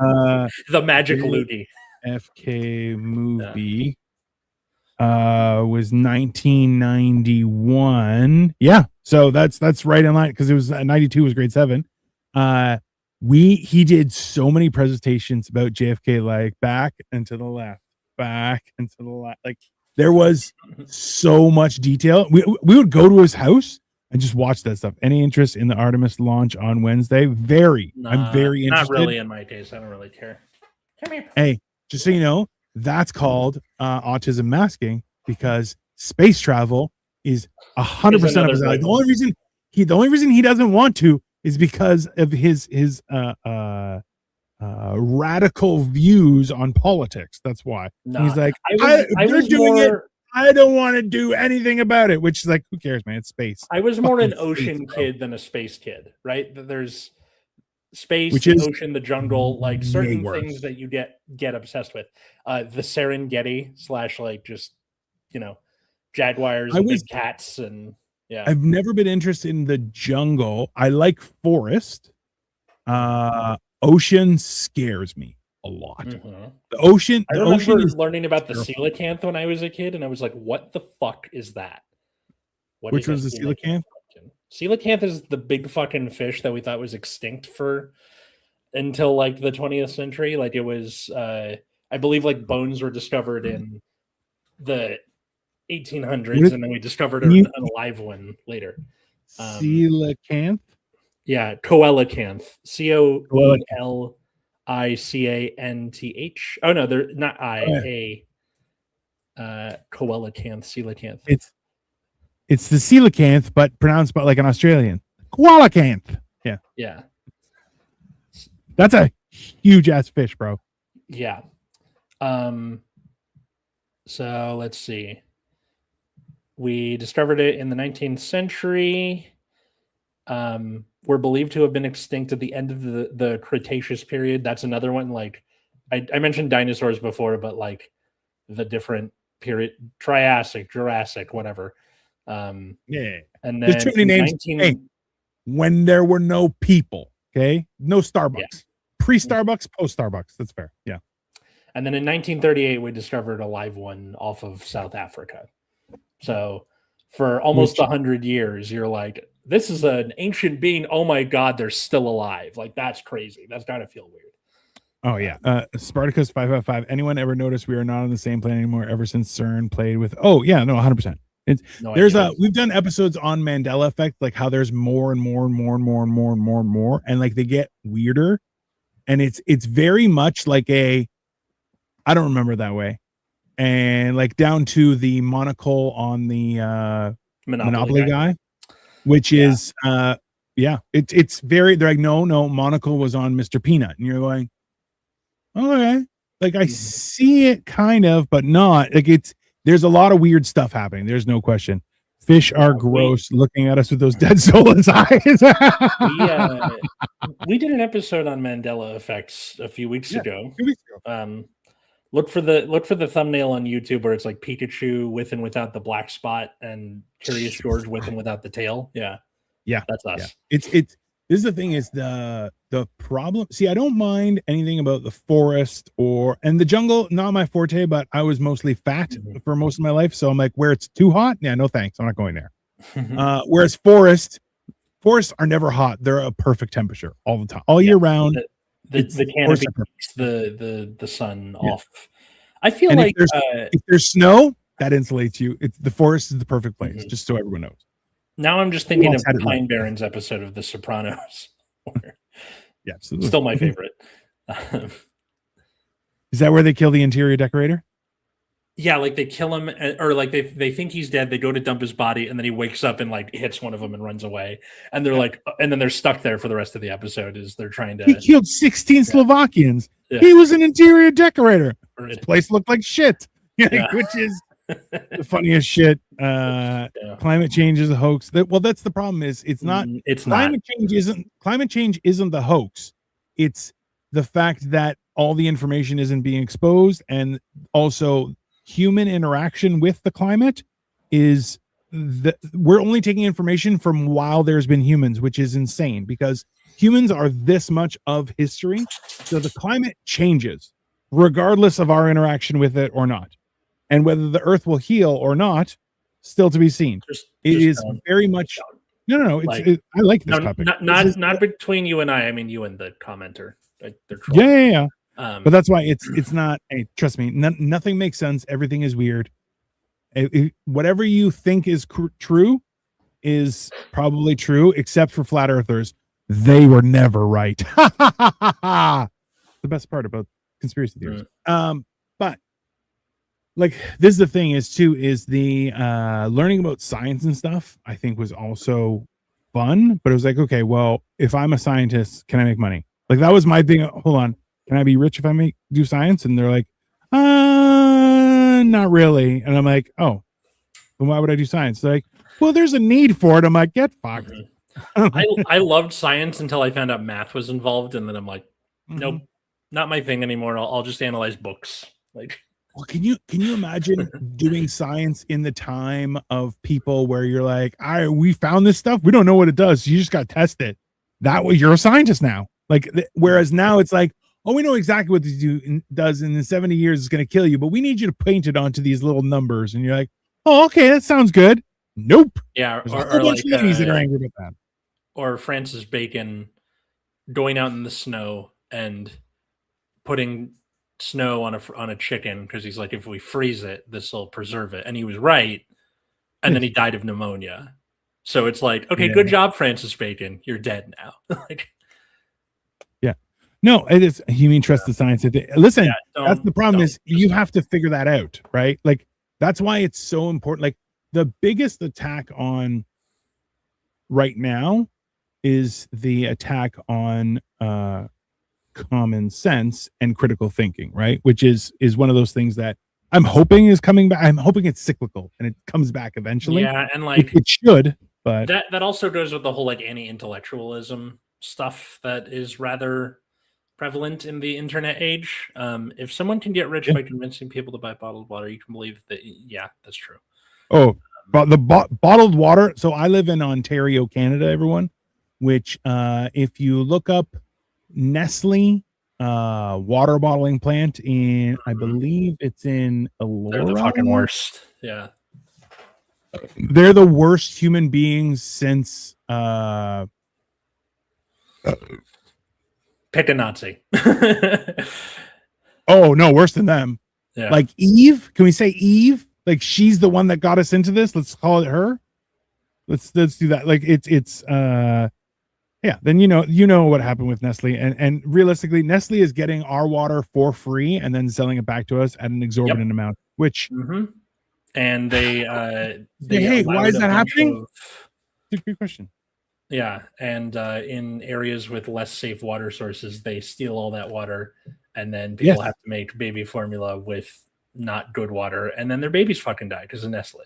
The Magic Ludi. JFK movie was 1991. Yeah. So that's right in line because it was 92 was grade 7. He did so many presentations about JFK, like back and to the left, back and to the left. Like there was so much detail. We would go to his house and just watch that stuff. Any interest in the Artemis launch on Wednesday? I'm very interested. Not really in my case. I don't really care. Come here. Hey, just so you know, that's called autism masking because space travel is 100% of his life. The only reason he doesn't want to is because of his radical views on politics. That's why. He's like, I don't want to do anything about it, which is like, who cares, man? It's space. I was more an ocean kid than a space kid, right? There's space, the ocean, the jungle, like certain things that you get obsessed with. The Serengeti / like just, jaguars and big cats and I've never been interested in the jungle. I like forest. Ocean scares me a lot. Mm-hmm. The ocean. I remember learning about the coelacanth when I was a kid, and I was like, "What the fuck is that?" Which was the coelacanth? Coelacanth is the big fucking fish that we thought was extinct until like the 20th century. Like it was, I believe, like bones were discovered in the 1800s, and then we discovered an alive one later. Coelacanth. Yeah, coelacanth. Coelicanth. Oh no, they're not coelacanth, coelacanth. It's the coelacanth, but pronounced like an Australian. Coelacanth. Yeah. Yeah. That's a huge ass fish, bro. Yeah. So let's see. We discovered it in the 19th century. Were believed to have been extinct at the end of the Cretaceous period. That's another one. Like I mentioned dinosaurs before, but like the different period, Triassic, Jurassic, whatever. And then there's too many names. When there were no people. Okay, no Starbucks. Yeah. Pre-Starbucks, post-Starbucks. That's fair. Yeah. And then in 1938, we discovered a live one off of South Africa. So for almost 100 years, you're like, this is an ancient being. Oh my God, they're still alive. Like, that's crazy. That's got to feel weird. Oh yeah. Spartacus 555. Anyone ever notice we are not on the same planet anymore ever since CERN played with? Oh yeah, no, 100%. We've done episodes on Mandela effect, like how there's more and more and more and more and more and more and more, and like they get weirder. And it's very much like I don't remember that way. And like down to the monocle on the Monopoly guy, which is it's very, they're like, no, monocle was on Mr. Peanut. And you're going, okay. Like I see it kind of, but not. Like there's a lot of weird stuff happening. There's no question. Fish are gross, looking at us with those dead soulless eyes. We did an episode on Mandela effects a few weeks ago. Look for the thumbnail on YouTube where it's like Pikachu with and without the black spot and Curious George with and without the tail. Yeah, that's us. Yeah. This is the thing, is the problem. See, I don't mind anything about the forest and the jungle, not my forte, but I was mostly fat for most of my life. So I'm like, where it's too hot, yeah, no thanks, I'm not going there. Whereas forests are never hot. They're a perfect temperature all the time, all year round. The canopy keeps the sun off. I feel like if there's snow, that insulates you. The forest is the perfect place, just so everyone knows. Now I'm just thinking of the Pine Barrens episode of The Sopranos. Yeah, still my favorite. Is that where they kill the interior decorator? Yeah, like they kill him, or like they think he's dead. They go to dump his body, and then he wakes up and like hits one of them and runs away. And they're like, and then they're stuck there for the rest of the episode. Is they're trying to? He killed 16 Slovakians. Yeah. He was an interior decorator. His place looked like shit, which is the funniest shit. Climate change is a hoax. That's the problem. It's not. Climate change isn't the hoax. It's the fact that all the information isn't being exposed, and also human interaction with the climate is we're only taking information from while there's been humans, which is insane because humans are this much of history. So the climate changes regardless of our interaction with it or not. And whether the earth will heal or not, still to be seen. It is very much no. I like this topic. Not between you and I mean you and the commenter. Yeah. But that's why it's not. Hey, trust me, nothing makes sense. Everything is weird. Whatever you think is true is probably true, except for flat earthers. They were never right. The best part about conspiracy theories. But like this is the thing is the learning about science and stuff, I think, was also fun. But it was like, okay, well, if I'm a scientist, can I make money? Like that was my thing. Hold on. Can I be rich if I do science? And they're like, not really. And I'm like, oh, then why would I do science? They're like, well, there's a need for it. I'm like, get fucked. I loved science until I found out math was involved, and then I'm like, nope, not my thing anymore. I'll just analyze books. Like, well, can you imagine doing science in the time of people where you're like, we found this stuff, we don't know what it does, you just got to test it. That way, you're a scientist now. Like, whereas now it's like, oh, we know exactly what this does, and in 70 years it's going to kill you, but we need you to paint it onto these little numbers. And you're like, oh, okay, that sounds good. Nope. Yeah, or a bunch of ladies that are angry about that. Or Francis Bacon going out in the snow and putting snow on a chicken because he's like, if we freeze it, this will preserve it. And he was right. And then he died of pneumonia. So it's like, okay, good job, Francis Bacon. You're dead now. Like, no, it is. You mean trust the science? Listen, that's the problem is you have to figure that out, right? Like that's why it's so important. Like the biggest attack on right now is the attack on common sense and critical thinking, right? Which is one of those things that I'm hoping is coming back. I'm hoping it's cyclical and it comes back eventually. Yeah, and like it should, but that also goes with the whole like anti-intellectualism stuff that is rather prevalent in the internet age. If someone can get rich by convincing people to buy bottled water, you can believe that. Yeah, that's true. Oh, but the bottled water. So I live in Ontario, Canada, everyone. which if you look up Nestle water bottling plant in, I believe it's in Elora. They're the fucking worst. Yeah. They're the worst human beings since pick a Nazi. Oh no, worse than them. Yeah. Like Eve. Can we say Eve? Like she's the one that got us into this. Let's call it her. Let's do that. Like it's yeah, then you know what happened with Nestle, and realistically, Nestle is getting our water for free and then selling it back to us at an exorbitant amount. Which, and they hey, why is that happening? It's a good question. Yeah, and in areas with less safe water sources, they steal all that water, and then people have to make baby formula with not good water, and then their babies fucking die because of Nestle.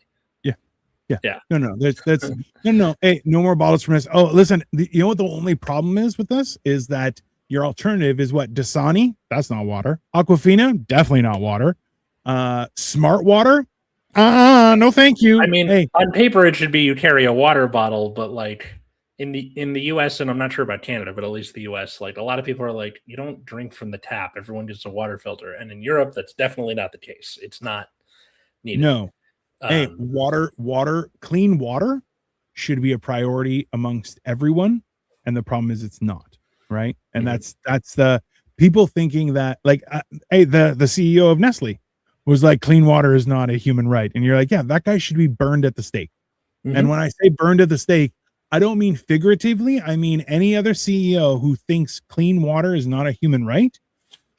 Yeah. No. That's no. Hey, no more bottles from us. Oh, listen. You know what the only problem is with this is that your alternative is what? Dasani? That's not water. Aquafina? Definitely not water. Smart water? No, thank you. I mean, on paper it should be you carry a water bottle, but like in the US, and I'm not sure about Canada, but at least the US, like a lot of people are like, you don't drink from the tap. Everyone gets a water filter, and in Europe, that's definitely not the case. It's not needed. No. Hey, clean water should be a priority amongst everyone, and the problem is it's not, right? And that's the people thinking that, like, hey, the CEO of Nestle was like, clean water is not a human right, and you're like, yeah, that guy should be burned at the stake. And when I say burned at the stake, I don't mean figuratively. I mean any other CEO who thinks clean water is not a human right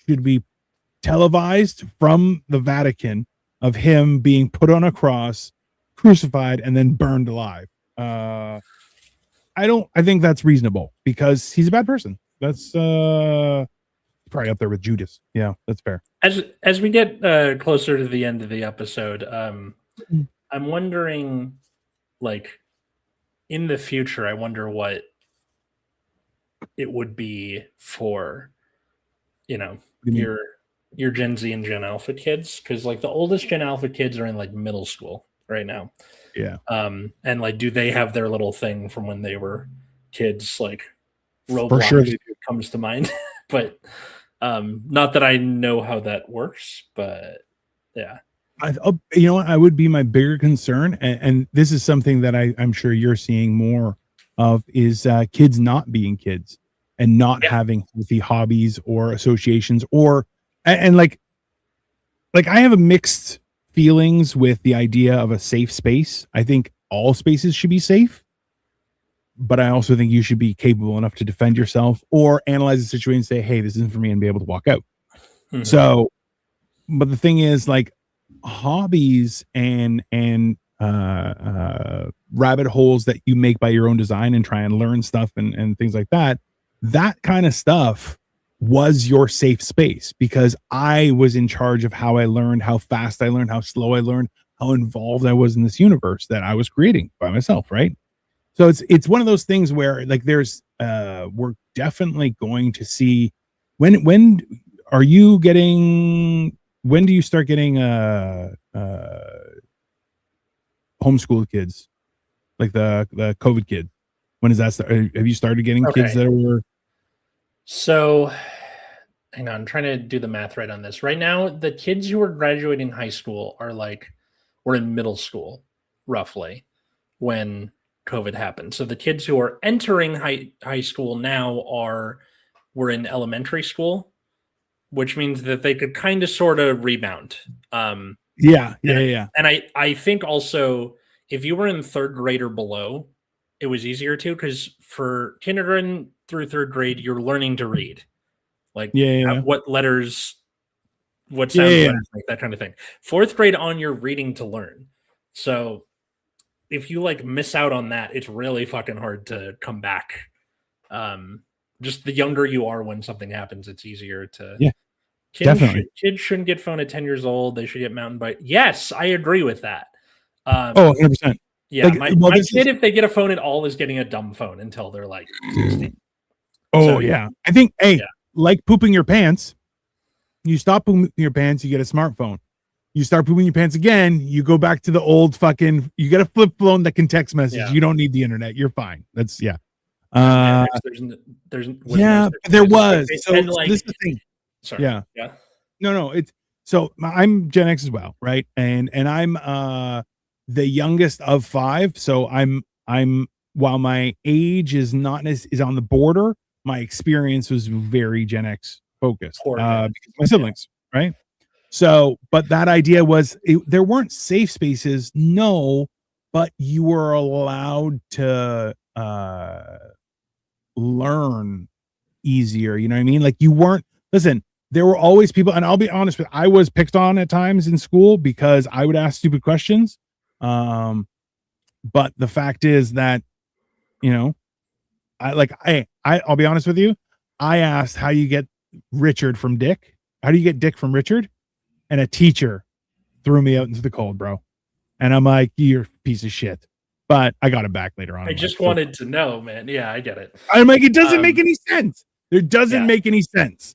should be televised from the Vatican of him being put on a cross, crucified, and then burned alive. I think that's reasonable because he's a bad person. That's probably up there with Judas. Yeah, that's fair. As we get closer to the end of the episode, I'm wondering, like, in the future, I wonder what it would be for, your Gen Z and Gen Alpha kids, because like the oldest Gen Alpha kids are in like middle school right now. Yeah. And like, do they have their little thing from when they were kids? Like Roblox for sure comes to mind, but not that I know how that works. But yeah, I would be my bigger concern, and this is something that I'm sure you're seeing more of, is kids not being kids and not having healthy hobbies or associations and like I have a mixed feelings with the idea of a safe space. I think all spaces should be safe, but I also think you should be capable enough to defend yourself or analyze the situation and say, hey, this isn't for me, and be able to walk out. So, but the thing is, like, hobbies and rabbit holes that you make by your own design and try and learn stuff and things like that kind of stuff was your safe space, because I was in charge of how I learned, how fast I learned, how slow I learned, how involved I was in this universe that I was creating by myself, right? So it's one of those things where, like, there's we're definitely going to see when do you start getting homeschool kids, like the COVID kid? When does that start? Have you started getting kids that were? So, hang on, I'm trying to do the math right on this. Right now, the kids who are graduating high school were in middle school, roughly, when COVID happened. So the kids who are entering high school now were in elementary school, which means that they could kind of sort of rebound. And I think also, if you were in third grade or below, it was easier to, because for kindergarten through third grade, you're learning to read, like what letters, what sounds, letters, like that kind of thing. Fourth grade on, you're reading to learn. So if you like miss out on that, it's really fucking hard to come back. Just the younger you are when something happens, it's easier to. Yeah, definitely. Kids shouldn't get phone at 10 years old. They should get mountain bike. Yes, I agree with that. 100%. Yeah, like, my kid, if they get a phone at all, is getting a dumb phone until they're like 16. I think, like pooping your pants, you stop pooping your pants, you get a smartphone. You start pooping your pants again, you go back to the old you get a flip phone that can text message. You don't need the internet. You're fine. That's There was. So like, this is the thing. Sorry. Yeah. No. I'm Gen X as well, right? And I'm the youngest of 5. So I'm while my age is not is on the border, my experience was very Gen X focused. Because my siblings, right? So, but that idea was there weren't safe spaces, no, but you were allowed to learn easier. You know what I mean? Like you weren't. Listen, there were always people, and I'll be honest with, I was picked on at times in school because I would ask stupid questions. But the fact is that, I'll be honest with you. I asked how you get Richard from Dick. How do you get Dick from Richard? And a teacher threw me out into the cold, bro. And I'm like, you're a piece of shit. But I got it back later on. I just wanted to know, man. Yeah, I get it. I'm like, it doesn't make any sense. It doesn't make any sense.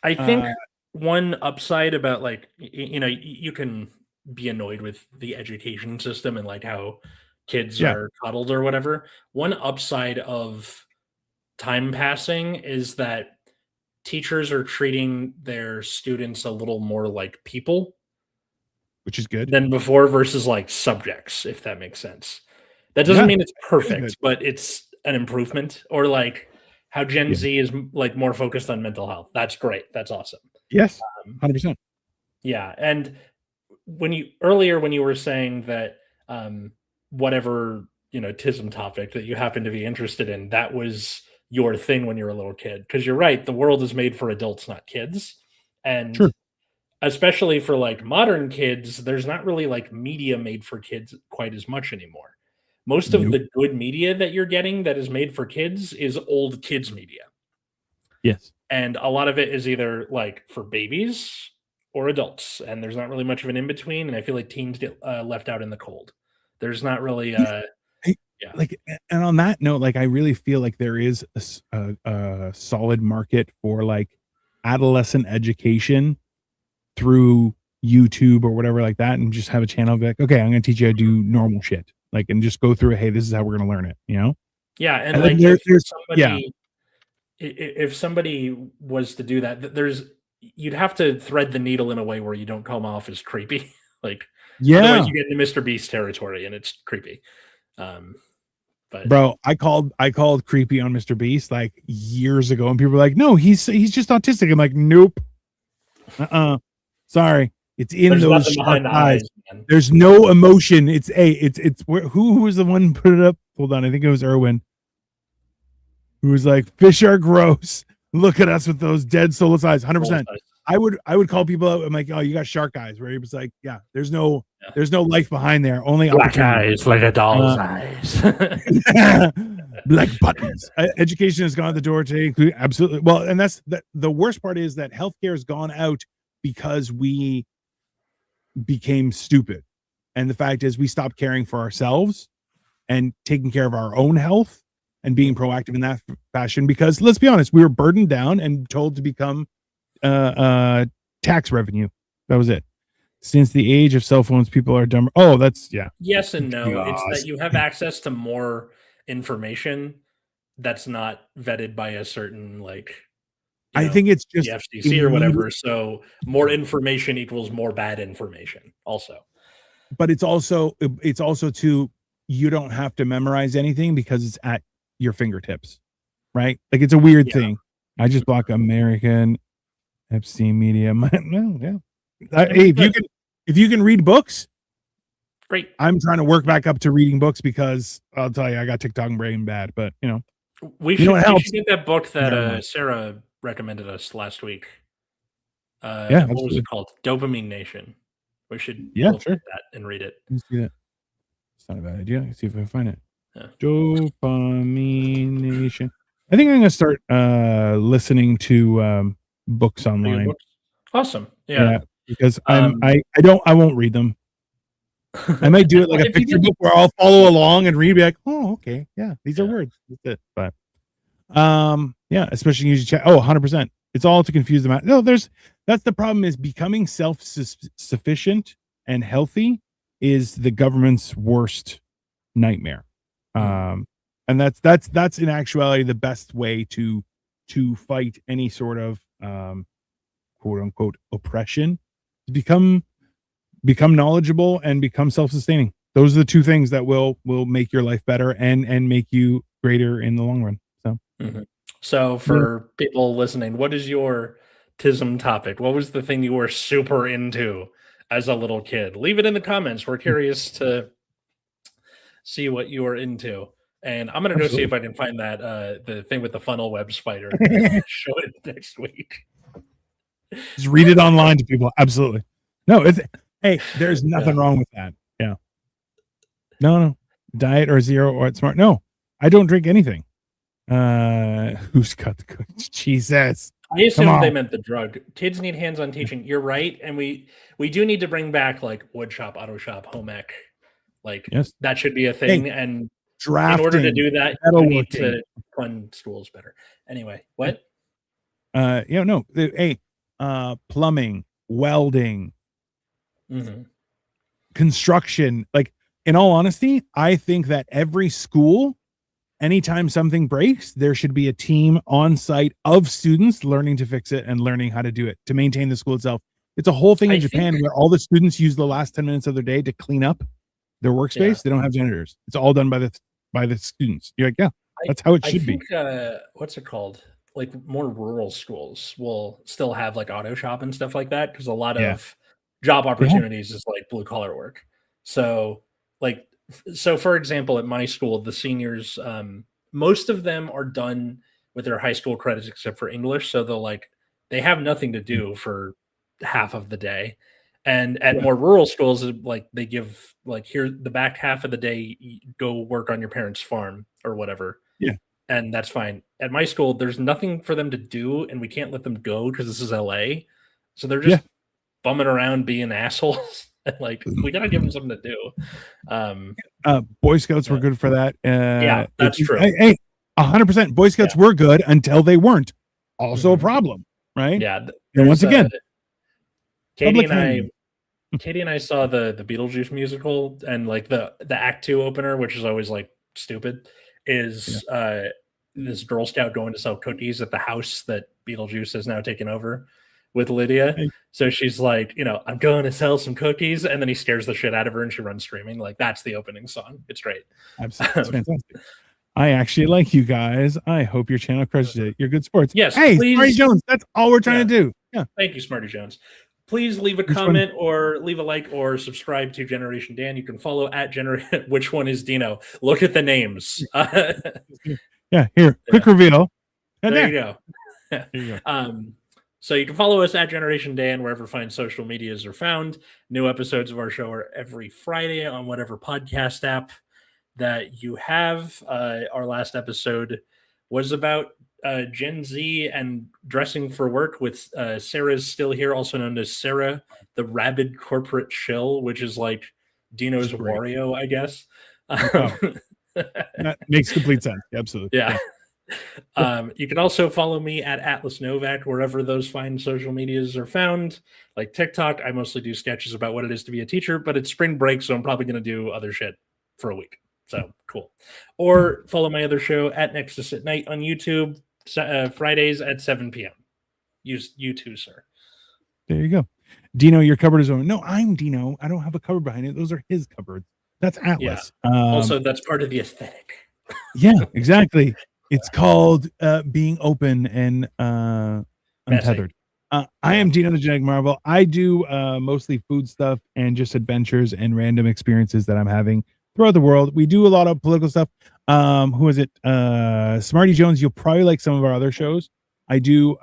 I think one upside about like, you can be annoyed with the education system and like how kids are coddled or whatever. One upside of time passing is that teachers are treating their students a little more like people, which is good, than before versus like subjects, if that makes sense. That doesn't mean it's perfect, but it's an improvement. Or like how Gen Z is like more focused on mental health. That's great. That's awesome. Yes, 100%. Yeah, and when you were saying that whatever Tism topic that you happen to be interested in, that was your thing when you were a little kid, because you're right, the world is made for adults, not kids. And especially for like modern kids, there's not really like media made for kids quite as much anymore. Most of the good media that you're getting that is made for kids is old kids media. Yes. And a lot of it is either like for babies or adults, and there's not really much of an in between. And I feel like teens get left out in the cold. There's not really like, and on that note, like I really feel like there is a solid market for like adolescent education through YouTube or whatever like that, and just have a channel like, okay, I'm going to teach you how to do normal shit, like, and just go through, hey, this is how we're going to learn it, Yeah, and like if somebody was to do that, you'd have to thread the needle in a way where you don't come off as creepy. Like, otherwise you get into Mr. Beast territory and it's creepy. But bro, I called creepy on Mr. Beast like years ago, and people were like, no, he's just autistic. I'm like, nope. Sorry. It's in those sharp eyes. There's no emotion. It's who was the one who put it up? Hold on, I think it was Erwin. Who was like, fish are gross. Look at us with those dead soulless eyes. 100%. I would call people out. I'm like, oh, you got shark eyes. Where he was like, yeah, there's no life behind there. Only black eyes, like a doll's eyes. Black buttons. Education has gone out the door today. Absolutely. Well, and that's the worst part is that healthcare has gone out because we became stupid. And the fact is we stopped caring for ourselves and taking care of our own health and being proactive in that fashion, because let's be honest, we were burdened down and told to become tax revenue. That was it. Since the age of cell phones, people are dumber. Oh, that's yes and no. Gosh. It's that you have access to more information that's not vetted by a certain like I think it's just the FCC or whatever. So more information equals more bad information also. But it's also too, you don't have to memorize anything because it's at your fingertips, right? Like it's a weird thing. I just block American Epstein Media. Hey, if you can read books, great. I'm trying to work back up to reading books because I'll tell you, I got TikTok brain bad. But we should get that book that Sarah recommended us last week. What was it called? Dopamine Nation. We should look at that and read it. Let's see that. It's not a bad idea. Let's see if I can find it. Dopamine Nation. I think I'm gonna start listening to books online. Books? Awesome. Yeah. Because I won't read them. I might do it like a picture book where I'll follow along and read, be like, oh, okay, yeah, these are words. That's it. But especially using chat. 100%. It's all to confuse them out. No, that's the problem, is becoming self-sufficient and healthy is the government's worst nightmare. And that's in actuality the best way to fight any sort of quote unquote oppression. Become knowledgeable and become self-sustaining. Those are the two things that will make your life better and make you greater in the long run. So, So for people listening, what is your Tism topic? What was the thing you were super into as a little kid? Leave it in the comments. We're curious to see what you are into. And I'm gonna go see if I can find that the thing with the funnel web spider. Show it next week. Just read it online to people. Absolutely. No, hey, there's nothing wrong with that. Yeah. No. Diet or zero or smart. No, I don't drink anything. Who's got the cookies? Jesus. I assume they meant the drug. Kids need hands-on teaching. You're right. And we do need to bring back like wood shop, auto shop, home ec. Like that should be a thing. And drafting, in order to do that, you need to fund schools better. Anyway, what? Plumbing, welding, construction. Like, in all honesty, I think that every school, anytime something breaks, there should be a team on site of students learning to fix it and learning how to do it to maintain the school itself. It's a whole thing in Japan where all the students use the last 10 minutes of their day to clean up their workspace. They don't have janitors. It's all done by the students. You're like, that's how it should be. What's it called? Like more rural schools will still have like auto shop and stuff like that because a lot of job opportunities is like blue collar work. So for example, at my school, the seniors, most of them are done with their high school credits except for English. So they have nothing to do for half of the day. And at more rural schools, like they give like here the back half of the day, go work on your parents' farm or whatever. Yeah. And that's fine. At my school, there's nothing for them to do, and we can't let them go because this is LA. So they're just bumming around being assholes. Like we gotta give them something to do. Boy Scouts were good for that. That's true. Hey, 100%. Boy Scouts were good until they weren't. Also a problem, right? Yeah. And once again, Katie and I saw the Beetlejuice musical, and like the Act 2 opener, which is always like stupid, is this Girl Scout going to sell cookies at the house that Beetlejuice has now taken over with Lydia. So she's like, I'm going to sell some cookies, and then he scares the shit out of her and she runs screaming. Like that's the opening song. It's great. Absolutely. It's fantastic. I actually like you guys. I hope your channel crushes it. You're good sports. Yes. Hey, please. Smarty Jones. That's all we're trying to do. Yeah. Thank you, Smarty Jones. Please leave a comment or leave a like or subscribe to Generation Dan. You can follow at which one is Dino? Look at the names. Here, quick reveal. There you go. There you go. So you can follow us at Generation Dan wherever fine social medias are found. New episodes of our show are every Friday on whatever podcast app that you have. Our last episode was about Gen Z and dressing for work with Sarah's still here, also known as Sarah, the rabid corporate shill, which is like Dino's Wario, I guess. That makes complete sense. Absolutely. Yeah. You can also follow me at Atlas Novak wherever those fine social medias are found, like TikTok. I mostly do sketches about what it is to be a teacher, but it's spring break, so I'm probably going to do other shit for a week. So cool. Or follow my other show at Nexus at Night on YouTube, Fridays at 7 p.m. You too, sir. There you go. Dino, your cupboard is over. No, I'm Dino. I don't have a cupboard behind it. Those are his cupboards. That's Atlas. Yeah. Also, that's part of the aesthetic. Yeah, exactly. It's called being open and untethered. I am Dino the Genetic Marvel. I do mostly food stuff and just adventures and random experiences that I'm having throughout the world. We do a lot of political stuff. Who is it? Smarty Jones. You'll probably like some of our other shows. I do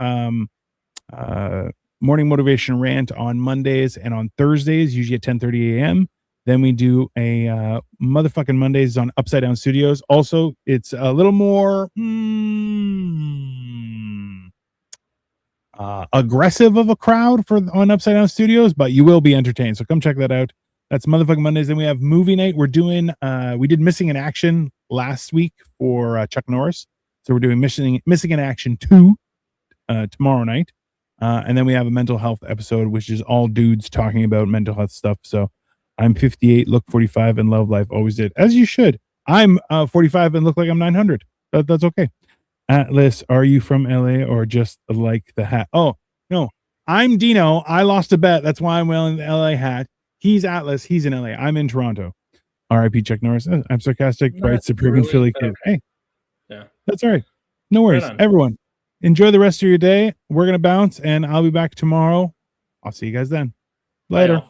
morning motivation rant on Mondays and on Thursdays, usually at 10:30 a.m. Then we do a motherfucking Mondays on Upside Down Studios. Also, it's a little more aggressive of a crowd on Upside Down Studios, but you will be entertained. So come check that out. That's motherfucking Mondays. Then we have movie night. We're doing we did Missing in Action last week for Chuck Norris. So we're doing Missing in Action 2 tomorrow night. And then we have a mental health episode, which is all dudes talking about mental health stuff. So I'm 58, look 45, and love life. Always did. As you should. I'm 45 and look like I'm 900. That's okay. Atlas, are you from LA or just like the hat? Oh, no. I'm Dino. I lost a bet. That's why I'm wearing the LA hat. He's Atlas. He's in LA. I'm in Toronto. RIP Chuck Norris. I'm sarcastic, bright, suburban Philly kid. Okay. Hey. Yeah. That's all right. No worries. Right, everyone. Enjoy the rest of your day. We're going to bounce and I'll be back tomorrow. I'll see you guys then. Later. Bye.